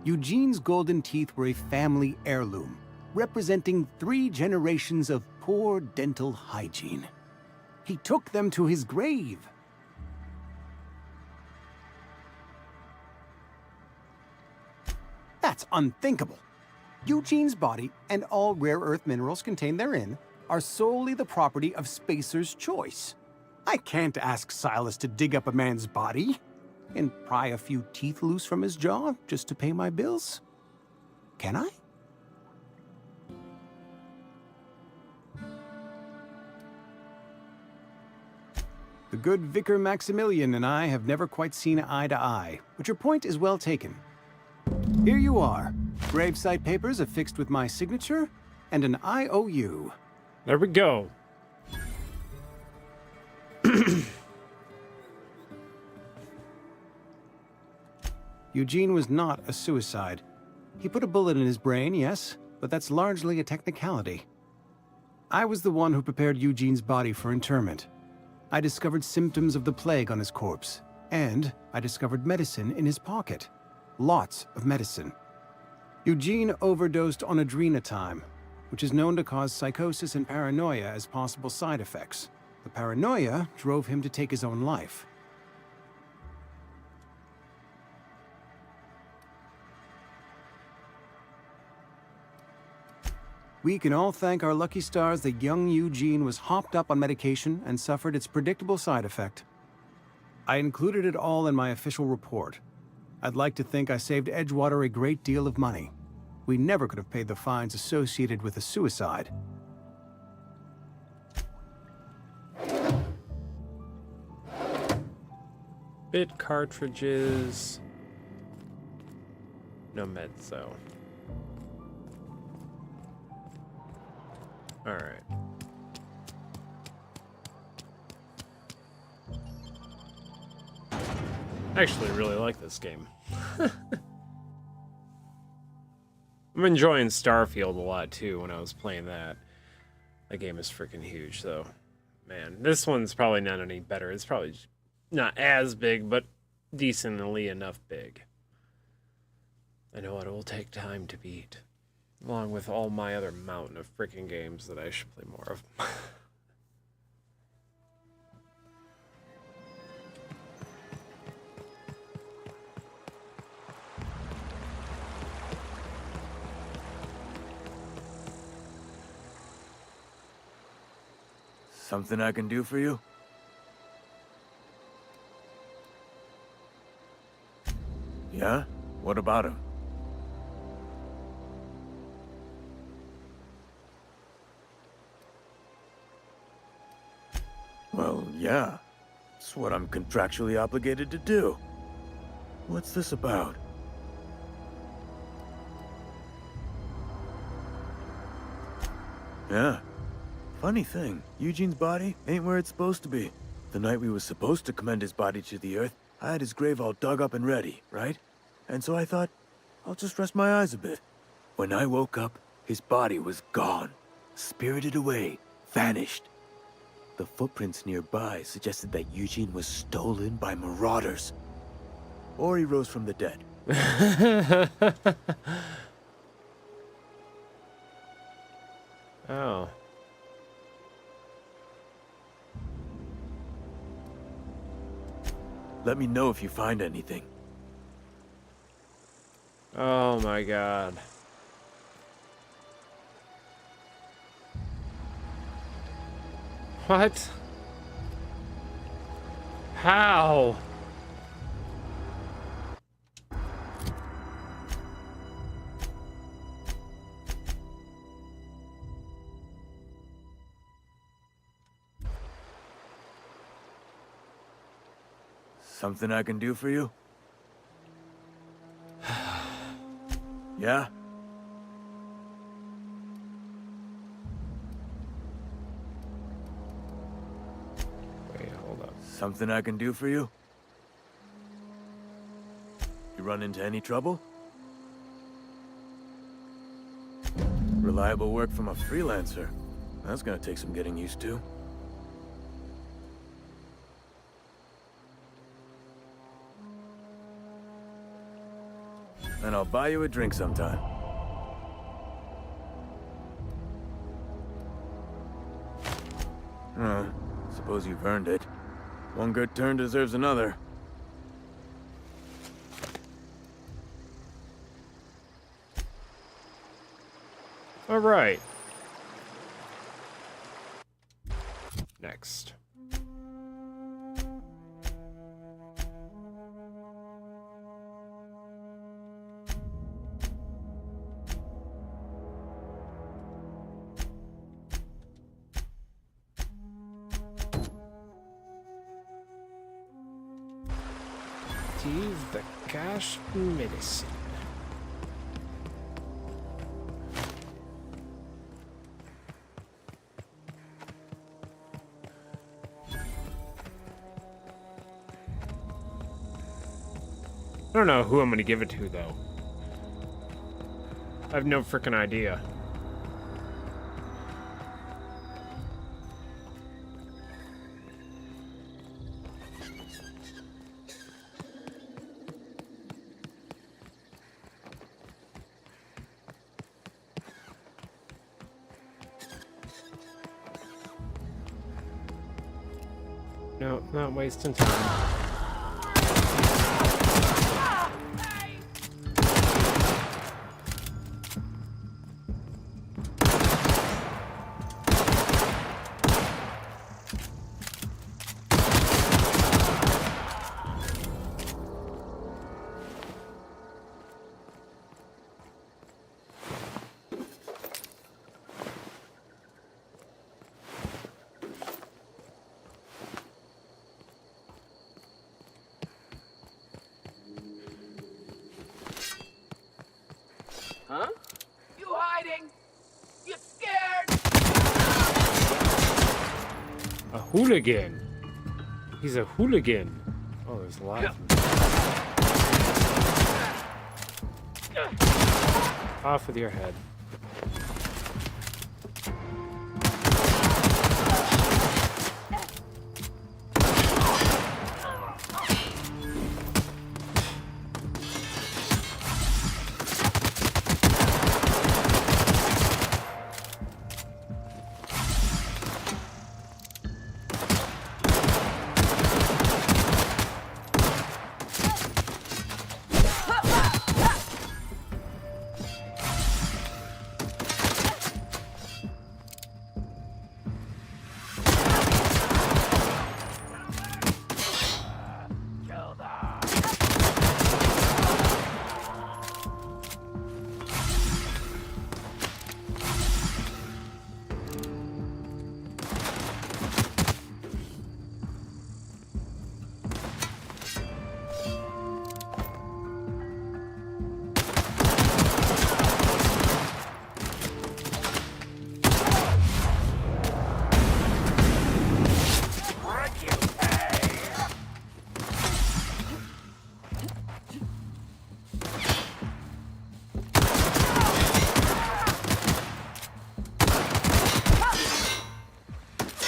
Q: Eugene's golden teeth were a family heirloom, representing 3 generations of poor dental hygiene. He took them to his grave. That's unthinkable. Eugene's body and all rare earth minerals contained therein are solely the property of Spacer's Choice. I can't ask Silas to dig up a man's body and pry a few teeth loose from his jaw just to pay my bills. Can I? The good Vicar Maximilian and I have never quite seen eye to eye, but your point is well taken. Here you are. Gravesite papers affixed with my signature and an IOU.
A: There we go.
Q: Eugene was not a suicide. He put a bullet in his brain, yes, but that's largely a technicality. I was the one who prepared Eugene's body for interment. I discovered symptoms of the plague on his corpse, and I discovered medicine in his pocket. Lots of medicine. Eugene overdosed on adrenatime, which is known to cause psychosis and paranoia as possible side effects. The paranoia drove him to take his own life. We can all thank our lucky stars that young Eugene was hopped up on medication and suffered its predictable side effect. I included it all in my official report. I'd like to think I saved Edgewater a great deal of money. We never could have paid the fines associated with a suicide.
A: Bit cartridges. No meds, though. Alright. I actually really like this game. I'm enjoying Starfield a lot too when I was playing that. That game is freaking huge though. Man, this one's probably not any better. It's probably not as big, but decently enough big. I know it will take time to beat. Along with all my other mountain of freaking games that I should play more of.
K: Something I can do for you? Yeah? What about him? Well, yeah. It's what I'm contractually obligated to do. What's this about? Yeah. Funny thing, Eugene's body ain't where it's supposed to be. The night we was supposed to commend his body to the earth, I had his grave all dug up and ready, right? And so I thought, I'll just rest my eyes a bit. When I woke up, his body was gone. Spirited away. Vanished. The footprints nearby suggested that Eugene was stolen by marauders. Or he rose from the dead.
A: Oh.
K: Let me know if you find anything.
A: Oh my god. What? How?
K: Something I can do for you? Yeah?
A: Wait, hold up.
K: Something I can do for you? You run into any trouble? Reliable work from a freelancer. That's gonna take some getting used to. and I'll buy you a drink sometime. Suppose you've earned it. One good turn deserves another.
A: All right. Next. Use the cash medicine. I don't know who I'm gonna give it to, though. I have no frickin' idea. No, not wasting time.
F: Huh? You hiding? You scared?
A: A hooligan. He's a hooligan. Oh, there's a lot of them. Off with your head.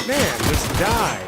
A: Man, just die.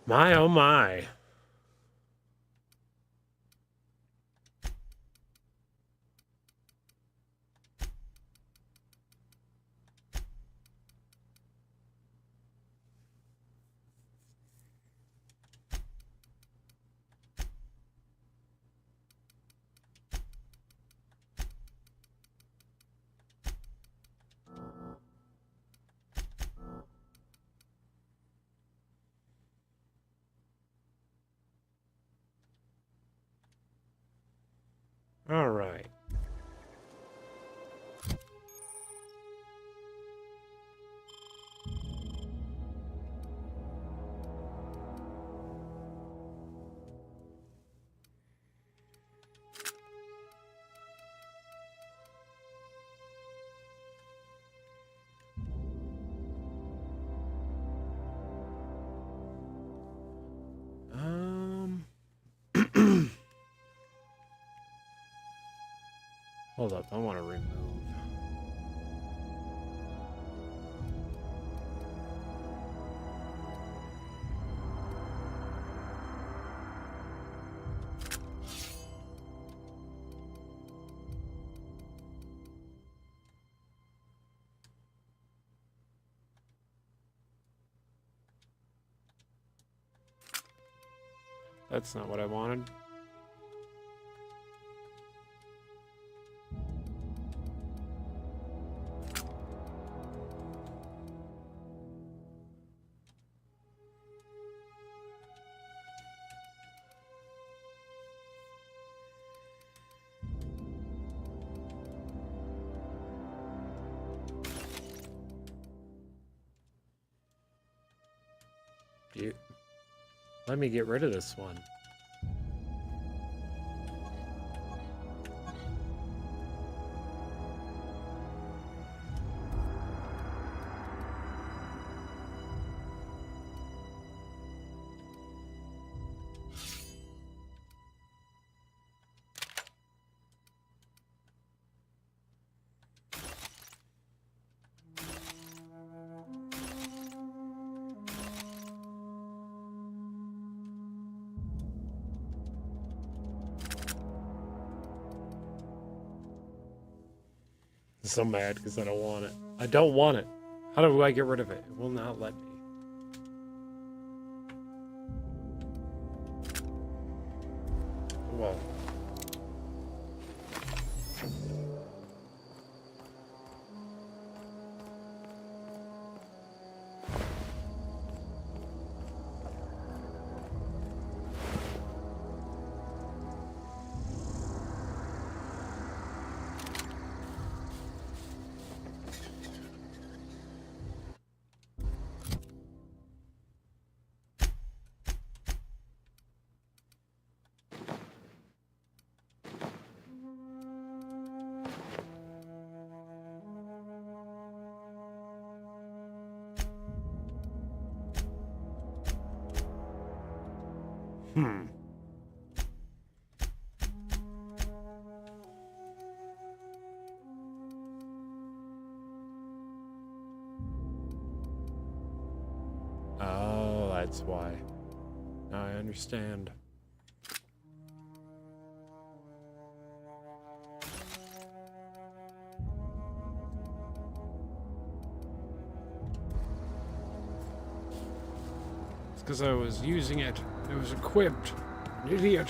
A: My, oh my. All right. Hold up, I want to remove. That's not what I wanted. Let me get rid of this one. I'm so mad because I don't want it. I don't want it. How do I get rid of it? It will not let me. Well. Oh, that's why. Now I understand. It's because I was using it. It was equipped. An idiot.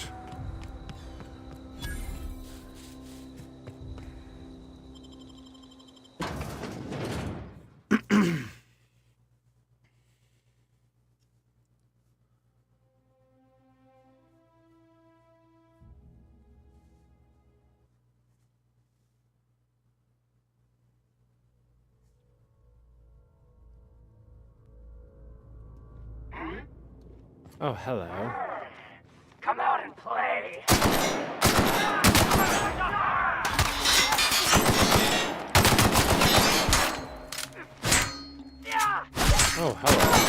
A: Oh, hello.
S: Come out and play.
A: Oh, hello.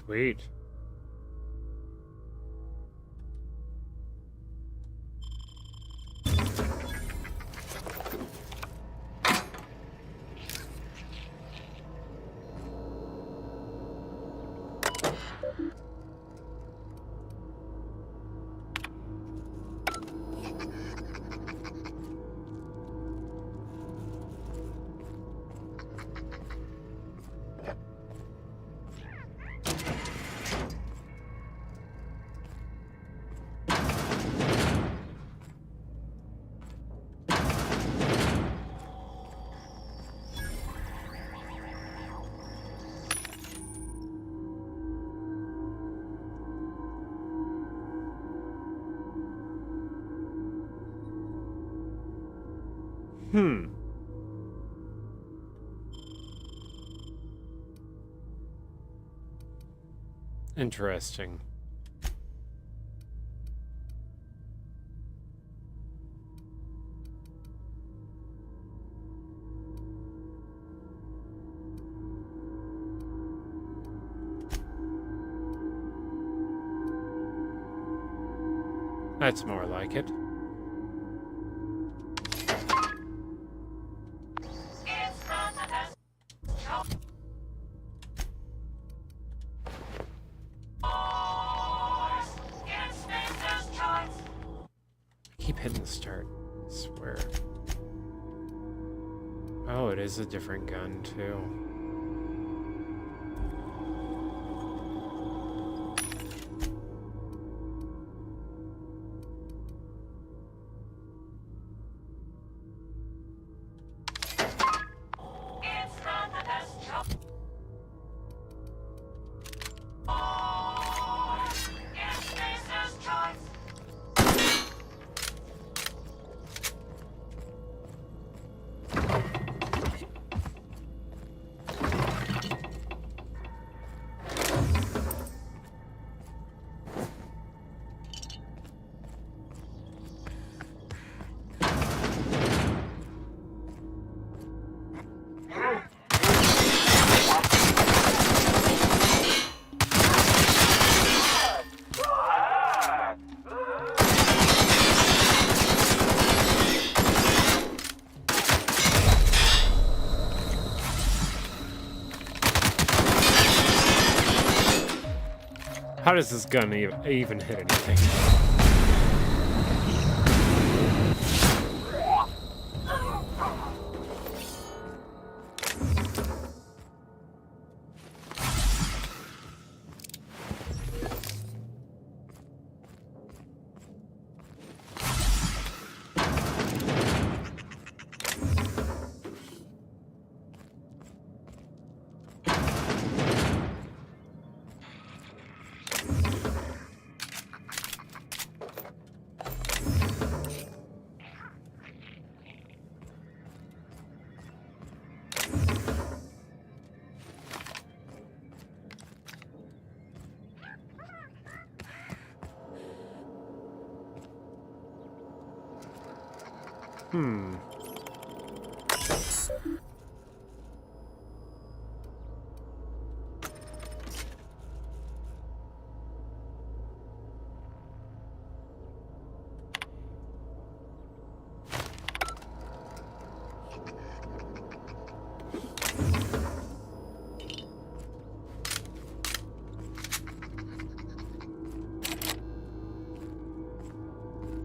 A: Sweet. Interesting. That's more like it. Keep hitting the start, I swear. Oh, it is a different gun, too. How does this gun even hit anything?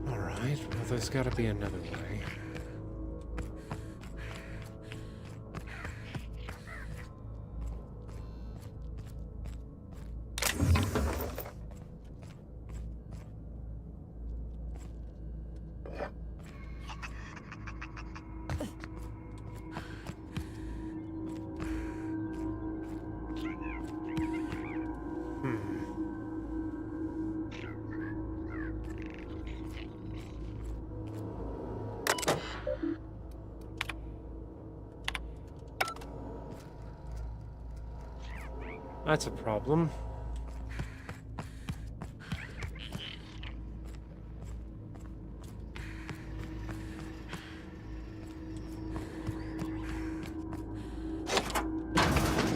A: Alright, well, there's gotta be another way. That's a problem.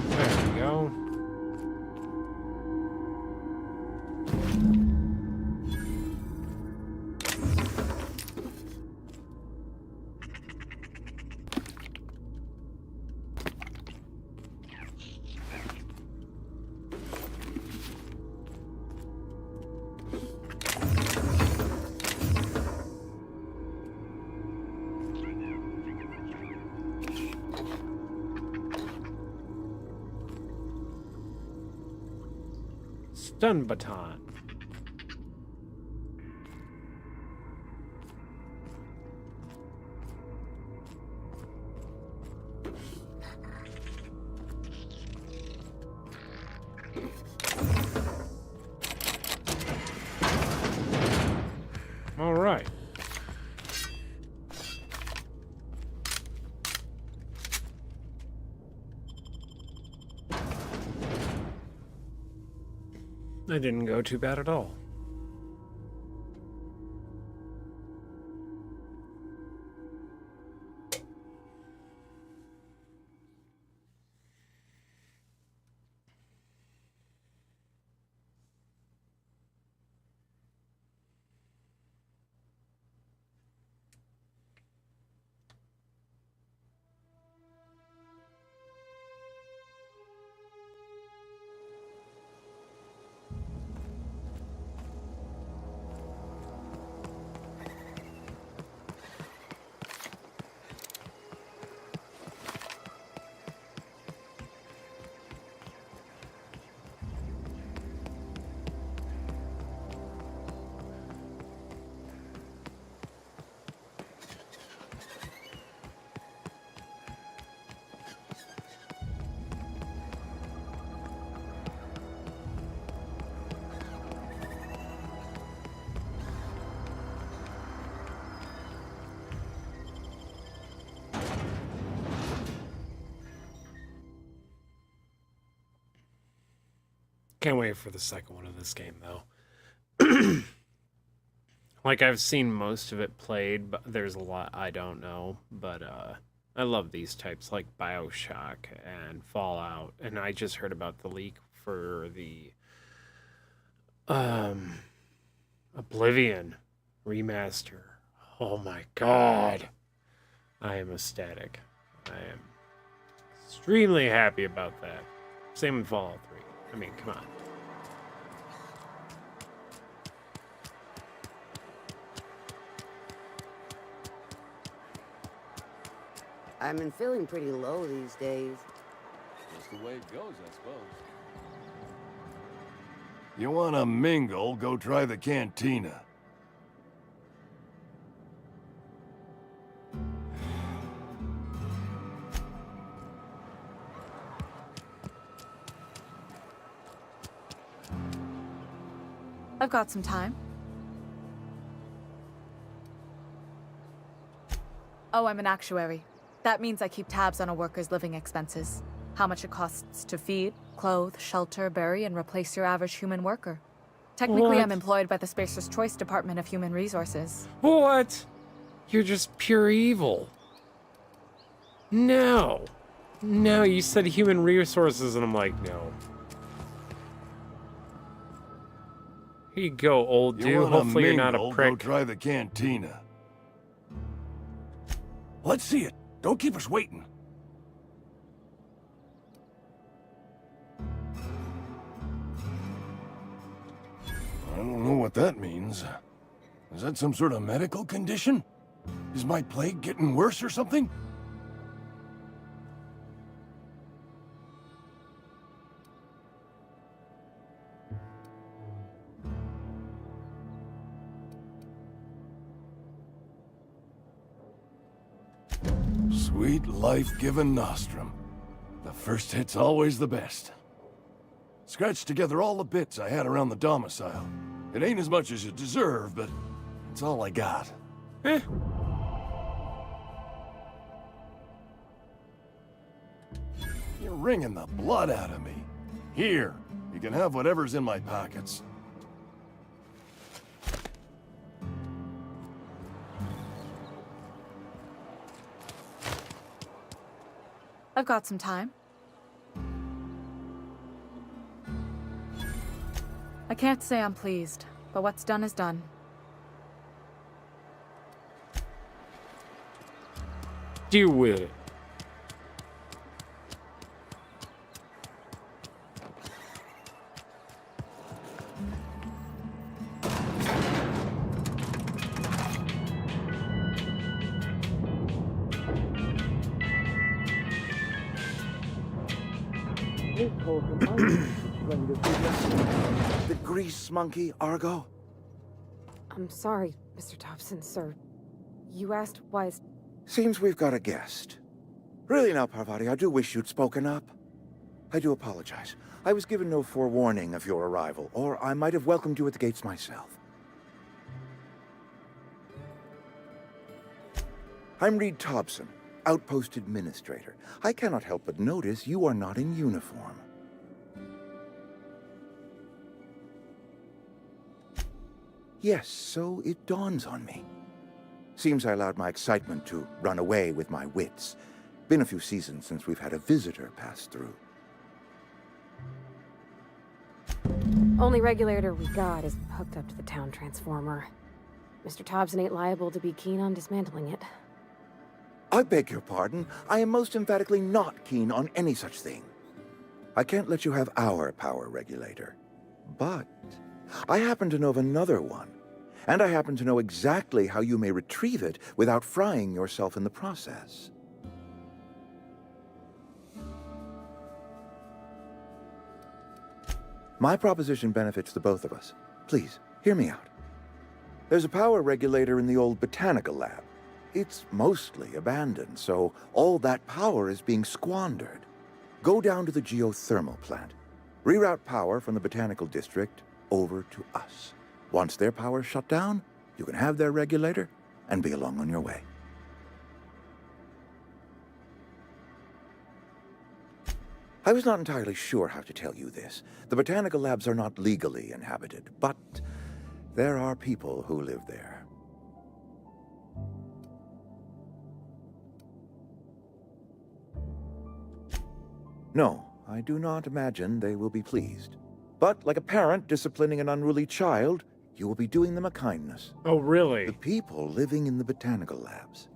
A: There we go. Stun baton. All right. I didn't go too bad at all. Can't wait for the second one of this game, though. Like, I've seen most of it played, but there's a lot I don't know. But I love these types, like BioShock and Fallout. And I just heard about the leak for the Oblivion remaster. Oh my god. I am ecstatic. I am extremely happy about that. Same with Fallout 3. I mean, come on.
N: I've been feeling pretty low these days.
R: That's the way it goes, I suppose.
L: You wanna mingle, go try the cantina.
M: I've got some time. Oh, I'm an actuary. That means I keep tabs on a worker's living expenses. How much it costs to feed, clothe, shelter, bury, and replace your average human worker. Technically,
A: What?
M: I'm employed by the Spacer's Choice Department of Human Resources.
A: What? You're just pure evil. No. No, you said human resources, and I'm like, no. Here you go, old dude.
L: You wanna
A: Hopefully you're not a
L: mingle,
A: prick.
L: Go try the cantina. Let's see it. Don't keep us waiting. I don't know what that means. Is that some sort of medical condition? Is my plague getting worse or something? Sweet life-giving Nostrum. The first hit's always the best. Scratched together all the bits I had around the domicile. It ain't as much as you deserve, but it's all I got.
A: Eh.
L: You're wringing the blood out of me. Here, you can have whatever's in my pockets.
M: I've got some time. I can't say I'm pleased, but what's done is done.
A: Deal with it.
T: going to see the grease monkey, Argo?
U: I'm sorry, Mr. Thompson, sir. You asked why...
T: Seems we've got a guest. Really now, Parvati, I do wish you'd spoken up. I do apologize. I was given no forewarning of your arrival, or I might have welcomed you at the gates myself. I'm Reed Thompson, Outpost Administrator. I cannot help but notice you are not in uniform. Yes, so it dawns on me. Seems I allowed my excitement to run away with my wits. Been a few seasons since we've had a visitor pass through.
U: Only regulator we got is hooked up to the town transformer. Mr. Thompson ain't liable to be keen on dismantling it.
T: I beg your pardon. I am most emphatically not keen on any such thing. I can't let you have our power regulator. But I happen to know of another one. And I happen to know exactly how you may retrieve it without frying yourself in the process. My proposition benefits the both of us. Please, hear me out. There's a power regulator in the old botanical lab. It's mostly abandoned, so all that power is being squandered. Go down to the geothermal plant. Reroute power from the botanical district over to us. Once their power's shut down, you can have their regulator and be along on your way. I was not entirely sure how to tell you this. The botanical labs are not legally inhabited, but there are people who live there. No, I do not imagine they will be pleased. But like a parent disciplining an unruly child, you will be doing them a kindness.
A: Oh, really?
T: The people living in the botanical labs,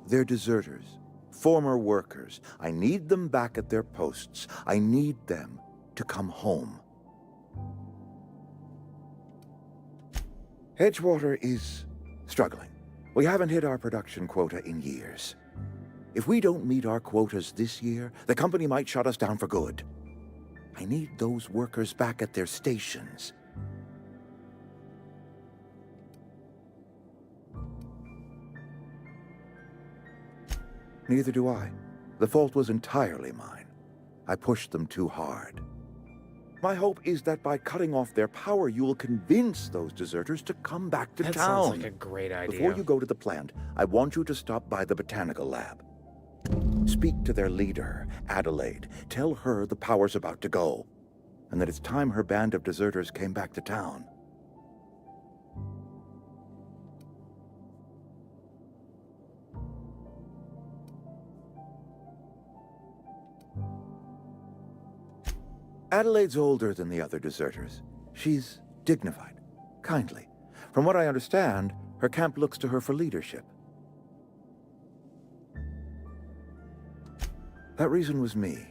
T: they're deserters, former workers. I need them back at their posts. I need them to come home. Edgewater is struggling. We haven't hit our production quota in years. If we don't meet our quotas this year, the company might shut us down for good. I need those workers back at their stations. Neither do I. The fault was entirely mine. I pushed them too hard. My hope is that by cutting off their power, you will convince those deserters to come back to
A: That
T: town.
A: sounds like a great idea.
T: Before you go to the plant, I want you to stop by the botanical lab. Speak to their leader, Adelaide. Tell her the power's about to go, and that it's time her band of deserters came back to town. Adelaide's older than the other deserters. She's dignified, kindly. From what I understand, her camp looks to her for leadership. That reason was me.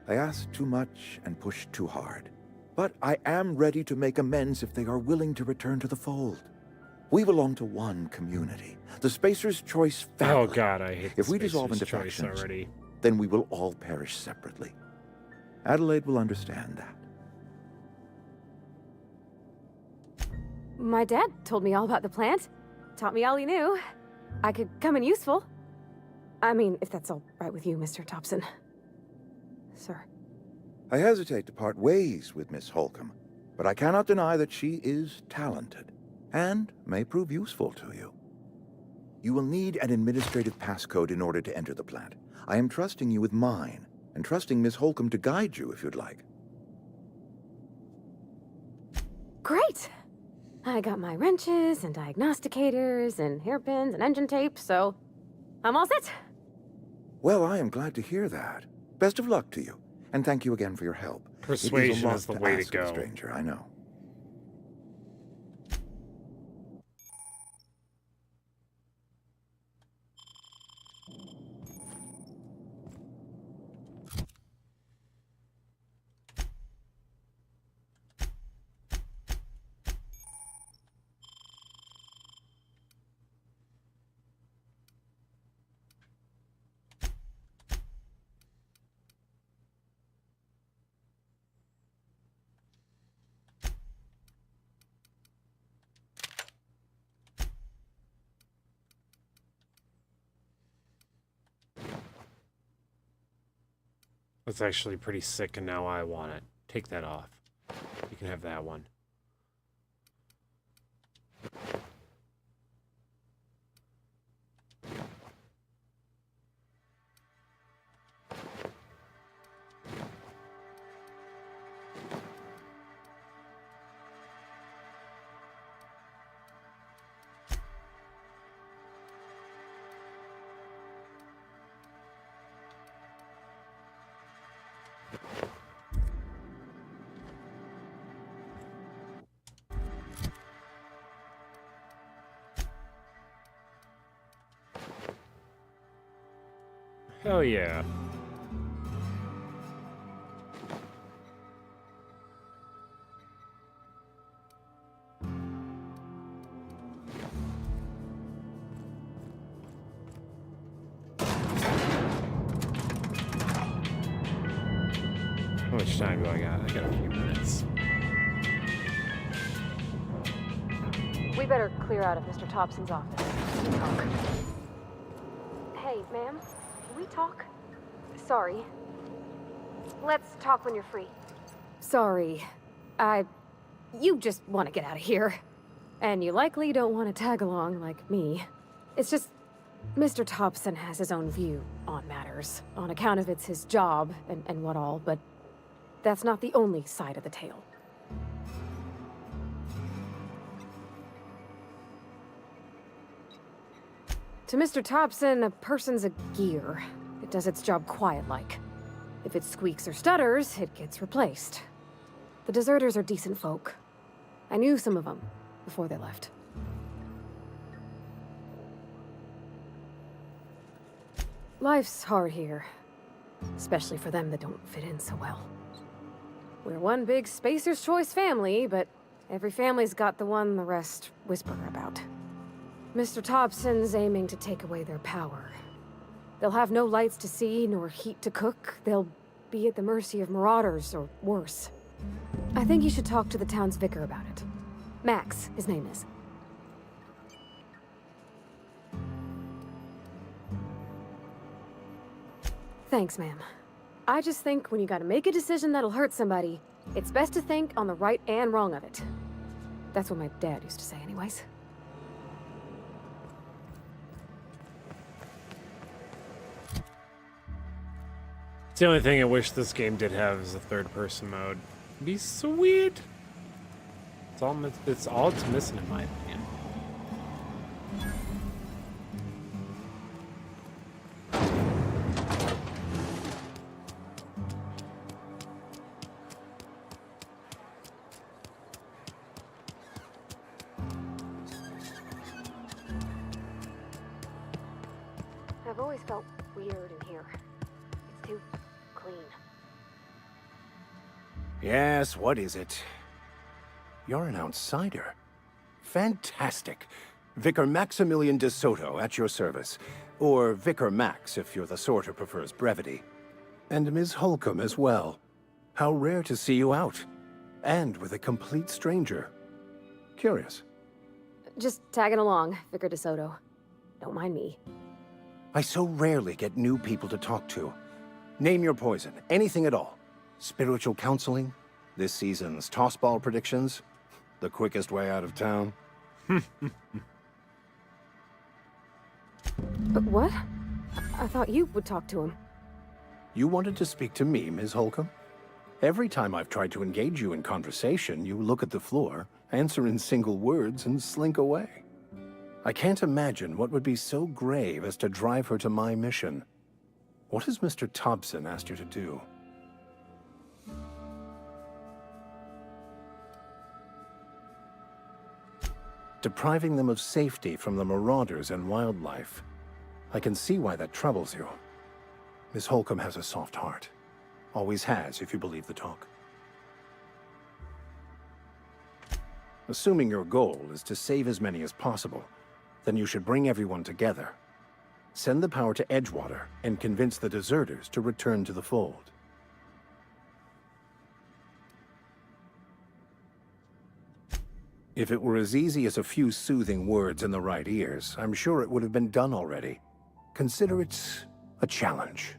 T: I asked too much and pushed too hard. But I am ready to make amends if they are willing to return to the fold. We belong to one community, the Spacer's Choice family.
A: Oh god, I hate
T: If we
A: Spacer's
T: dissolve into
A: Choice
T: factions,
A: already.
T: then we will all perish separately. Adelaide will understand that.
U: My dad told me all about the plant. Taught me all he knew. I could come in useful. I mean, if that's all right with you, Mr. Thompson. Sir.
T: I hesitate to part ways with Miss Holcomb, but I cannot deny that she is talented and may prove useful to you. You will need an administrative passcode in order to enter the plant. I am trusting you with mine, and trusting Miss Holcomb to guide you if you'd like.
U: Great! I got my wrenches and diagnosticators and hairpins and engine tape, so I'm all set.
T: Well, I am glad to hear that. Best of luck to you, and thank you again for your help.
A: Persuasion
T: it
A: is
T: is a
A: the
T: lot
A: way to
T: ask of a
A: go.
T: stranger, I know.
A: That's actually pretty sick, and now I want it. Take that off. You can have that one. Hell yeah. How much time do I got? I got a few minutes.
U: We better clear out of Mr. Thompson's office. Talk. Hey, ma'am. Can we talk? Sorry. Let's talk when you're free. Sorry. You just want to get out of here. And you likely don't want to tag along like me. It's just... Mr. Thompson has his own view on matters. On account of it's his job and what all, but... that's not the only side of the tale. To Mr. Thompson, a person's a gear. It does its job quiet-like. If it squeaks or stutters, it gets replaced. The deserters are decent folk. I knew some of them before they left. Life's hard here. Especially for them that don't fit in so well. We're one big Spacer's Choice family, but every family's got the one the rest whisper about. Mr. Thompson's aiming to take away their power. They'll have no lights to see, nor heat to cook. They'll be at the mercy of marauders, or worse. I think you should talk to the town's vicar about it. Max, his name is. Thanks, ma'am. I just think when you gotta make a decision that'll hurt somebody, it's best to think on the right and wrong of it. That's what my dad used to say anyways.
A: It's the only thing I wish this game did have is a third-person mode. It'd be sweet. It's all it's missing in my opinion.
U: I've always felt weird in here. It's too clean.
B: Yes, what is it? You're an outsider. Fantastic. Vicar Maximilian de Soto at your service. Or Vicar Max, if you're the sort who prefers brevity. And Ms. Holcomb as well. How rare to see you out. And with a complete stranger. Curious.
U: Just tagging along, Vicar de Soto. Don't mind me.
B: I so rarely get new people to talk to. Name your poison, anything at all. Spiritual counseling, this season's tossball predictions, the quickest way out of town.
U: But what? I thought you would talk to him.
B: You wanted to speak to me, Ms. Holcomb? Every time I've tried to engage you in conversation, you look at the floor, answer in single words, and slink away. I can't imagine what would be so grave as to drive her to my mission. What has Mr. Thompson asked you to do? Depriving them of safety from the marauders and wildlife. I can see why that troubles you. Miss Holcomb has a soft heart. Always has, if you believe the talk. Assuming your goal is to save as many as possible, then you should bring everyone together. Send the power to Edgewater and convince the deserters to return to the fold. If it were as easy as a few soothing words in the right ears, I'm sure it would have been done already. Consider it a challenge.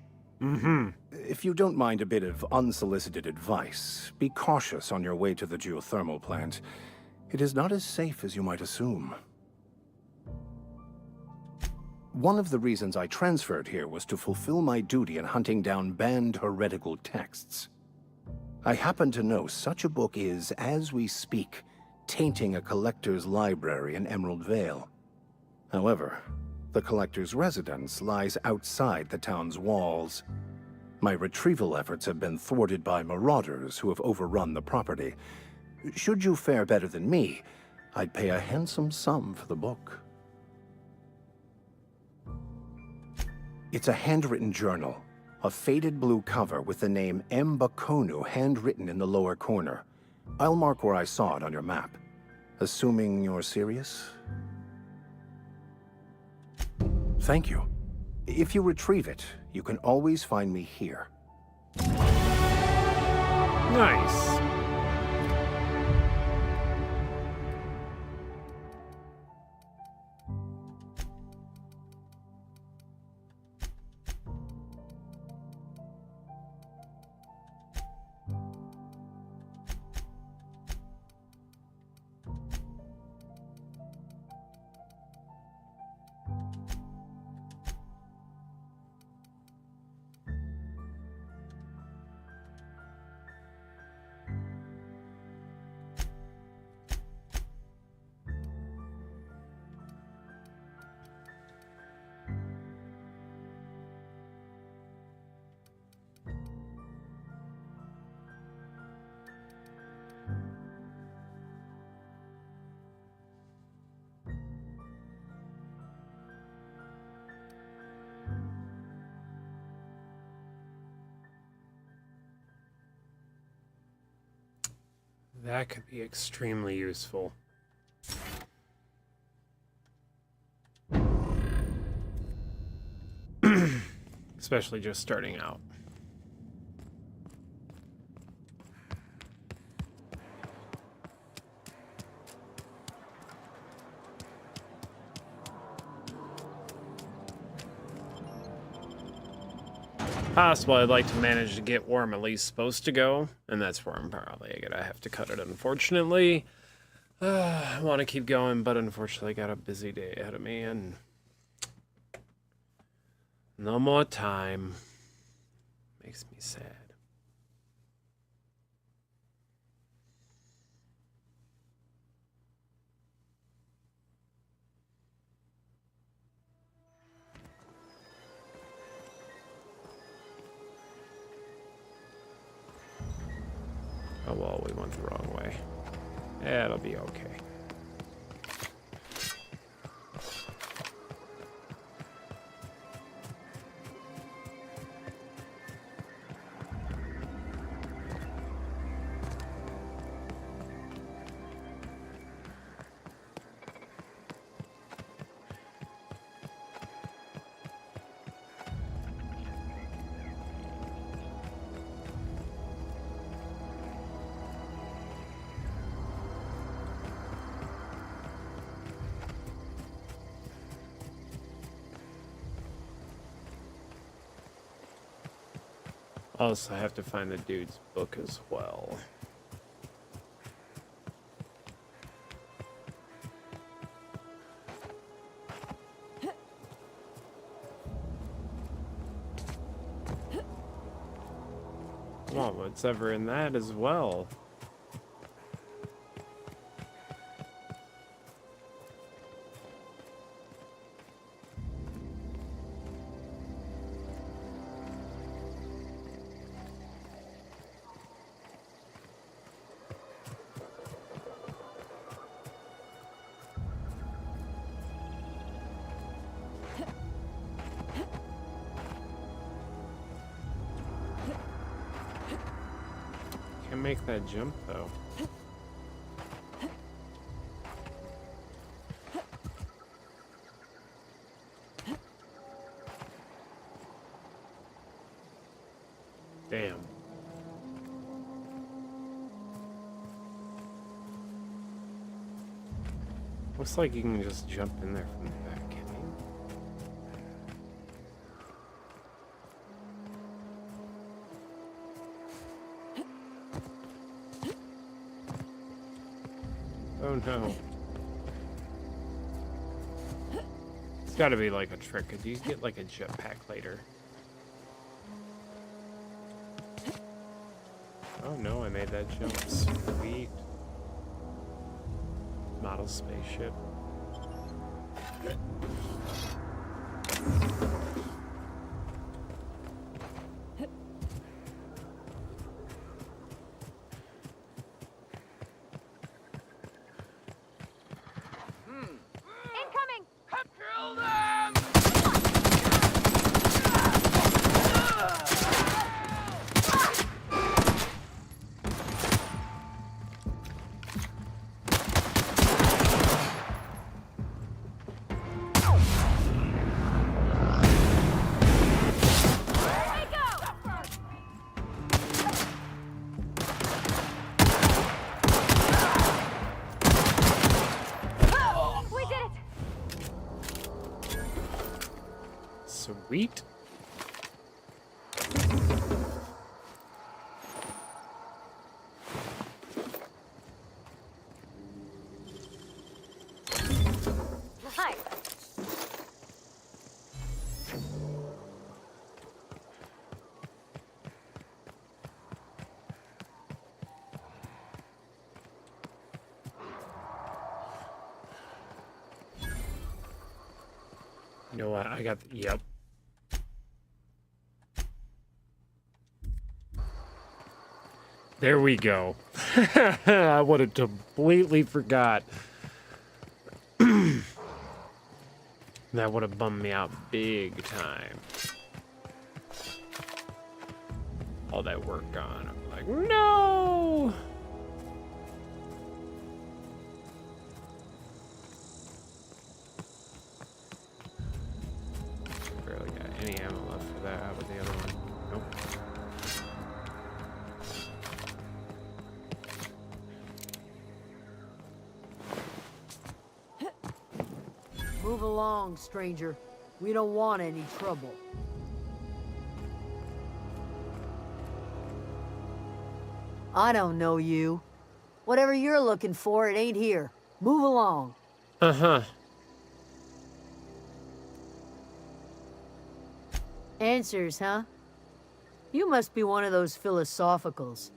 B: If you don't mind a bit of unsolicited advice, be cautious on your way to the geothermal plant. It is not as safe as you might assume. One of the reasons I transferred here was to fulfill my duty in hunting down banned heretical texts. I happen to know such a book is, as we speak, tainting a collector's library in Emerald Vale. However, the collector's residence lies outside the town's walls. My retrieval efforts have been thwarted by marauders who have overrun the property. Should you fare better than me, I'd pay a handsome sum for the book. It's a handwritten journal, a faded blue cover with the name M. Bakonu handwritten in the lower corner. I'll mark where I saw it on your map. Assuming you're serious? Thank you. If you retrieve it, you can always find me here.
A: Nice. That could be extremely useful. Especially just starting out. Possible I'd like to manage to get where I'm at least supposed to go, and that's where I'm probably gonna have to cut it, unfortunately. I want to keep going, but unfortunately I got a busy day ahead of me, and no more time. Makes me sad. Oh well, we went the wrong way. Yeah, it'll be okay. Also, I have to find the dude's book as well. Well, what's ever in that as well? Make that jump though. Damn. Looks like you can just jump in there from the back, can you? Oh no. It's gotta be like a trick. Could you get like a jetpack later? Oh no, I made that jump. Sweet. Model spaceship.
S: Incoming! Kill them!
A: Sweet.
U: Hi.
A: You know what? I got. Yep. There we go. I would have completely forgot. That would have bummed me out big time. All that work gone. I'm like, no! Barely got any ammo left for that. How about the other one? Nope.
D: Move along, stranger. We don't want any trouble. I don't know you. Whatever you're looking for, it ain't here. Move along.
A: Uh-huh.
D: Answers, huh? You must be one of those philosophicals.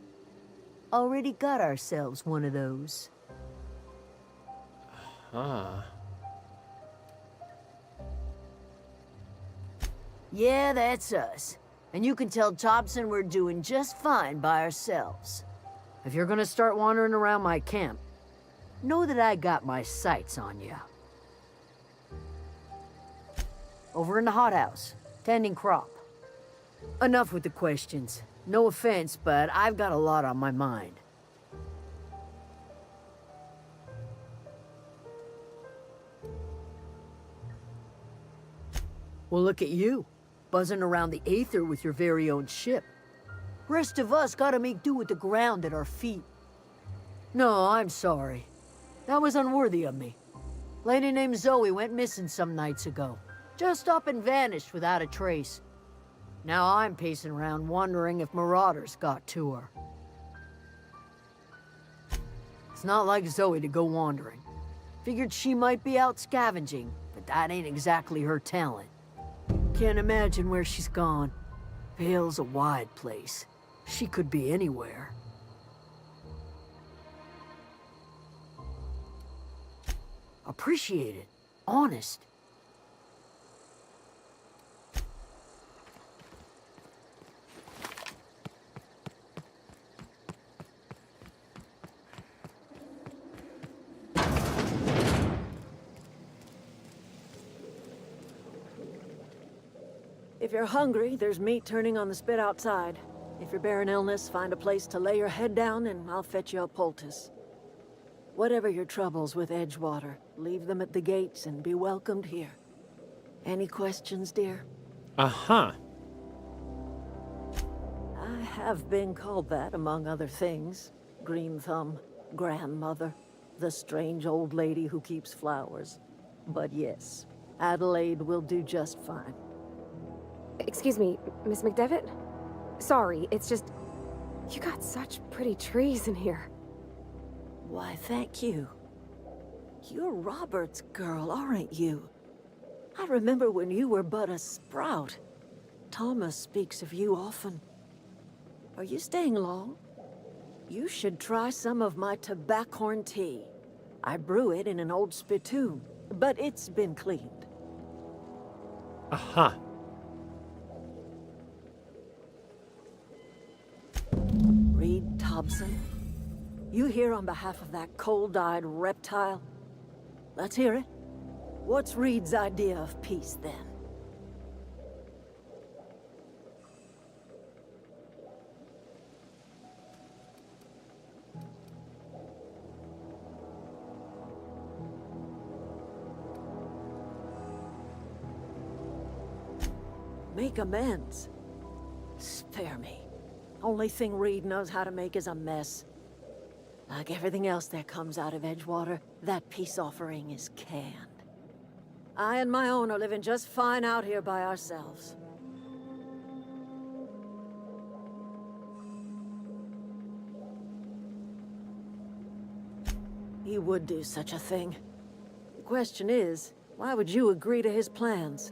D: Already got ourselves one of those.
A: Huh.
D: Yeah, that's us. And you can tell Thompson we're doing just fine by ourselves. If you're gonna start wandering around my camp, know that I got my sights on you. Over in the hothouse, tending crop. Enough with the questions. No offense, but I've got a lot on my mind. Well, look at you, buzzing around the Aether with your very own ship. Rest of us gotta make do with the ground at our feet. No, I'm sorry. That was unworthy of me. Lady named Zoe went missing some nights ago. Just up and vanished without a trace. Now I'm pacing around wondering if marauders got to her. It's not like Zoe to go wandering. Figured she might be out scavenging, but that ain't exactly her talent. Can't imagine where she's gone. Vale's a wide place. She could be anywhere. Appreciate it. Honest.
H: If you're hungry, there's meat turning on the spit outside. If you're bearing illness, find a place to lay your head down and I'll fetch you a poultice. Whatever your troubles with Edgewater, leave them at the gates and be welcomed here. Any questions, dear?
A: Uh-huh.
H: I have been called that, among other things. Green Thumb, grandmother, the strange old lady who keeps flowers. But yes, Adelaide will do just fine.
U: Excuse me, Miss McDevitt? Sorry, it's just... You got such pretty trees in here.
H: Why, thank you. You're Robert's girl, aren't you? I remember when you were but a sprout. Thomas speaks of you often. Are you staying long? You should try some of my tobaccorn tea. I brew it in an old spittoon, but it's been cleaned.
A: Aha.
H: Reed Thompson? You here on behalf of that cold-eyed reptile? Let's hear it. What's Reed's idea of peace, then? Make amends. Spare me. Only thing Reed knows how to make is a mess. Like everything else that comes out of Edgewater, that peace offering is canned. I and my own are living just fine out here by ourselves. He would do such a thing. The question is, why would you agree to his plans?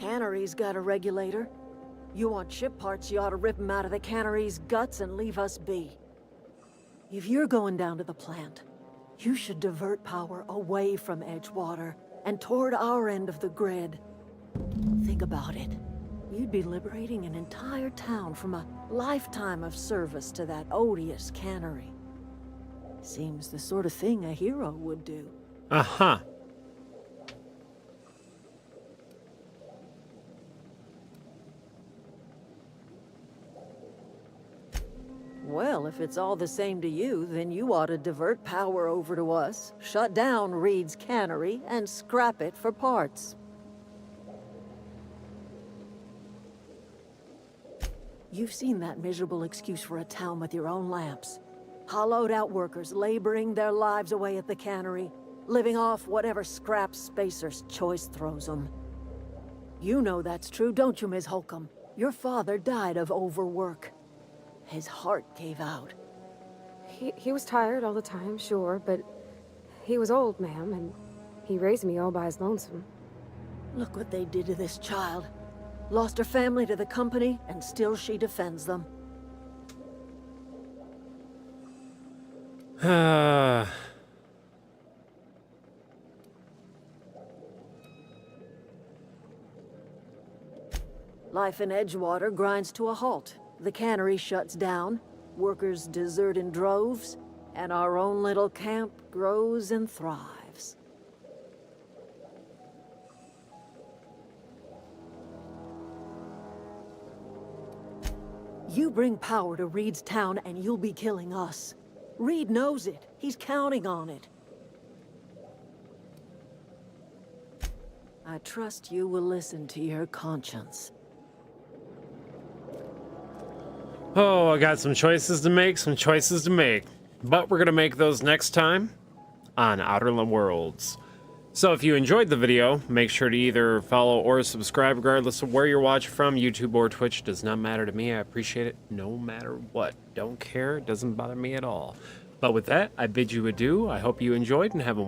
H: Cannery's got a regulator. You want ship parts, you ought to rip them out of the cannery's guts and leave us be. If you're going down to the plant, you should divert power away from Edgewater and toward our end of the grid. Think about it. You'd be liberating an entire town from a lifetime of service to that odious cannery. Seems the sort of thing a hero would do.
A: Aha.
H: Well, if it's all the same to you, then you ought to divert power over to us, shut down Reed's cannery, and scrap it for parts. You've seen that miserable excuse for a town with your own lamps. Hollowed out workers laboring their lives away at the cannery, living off whatever scraps Spacer's Choice throws them. You know that's true, don't you, Ms. Holcomb? Your father died of overwork. His heart gave out.
U: He was tired all the time, sure, but he was old, ma'am, and he raised me all by his lonesome.
H: Look what they did to this child. Lost her family to the company, and still she defends them. Life in Edgewater grinds to a halt. The cannery shuts down, workers desert in droves, and our own little camp grows and thrives. You bring power to Reed's town and you'll be killing us. Reed knows it. He's counting on it. I trust you will listen to your conscience.
A: Oh, I got some choices to make, But we're going to make those next time on Outer Worlds. So if you enjoyed the video, make sure to either follow or subscribe regardless of where you're watching from. YouTube or Twitch does not matter to me. I appreciate it no matter what. Don't care. It doesn't bother me at all. But with that, I bid you adieu. I hope you enjoyed and have a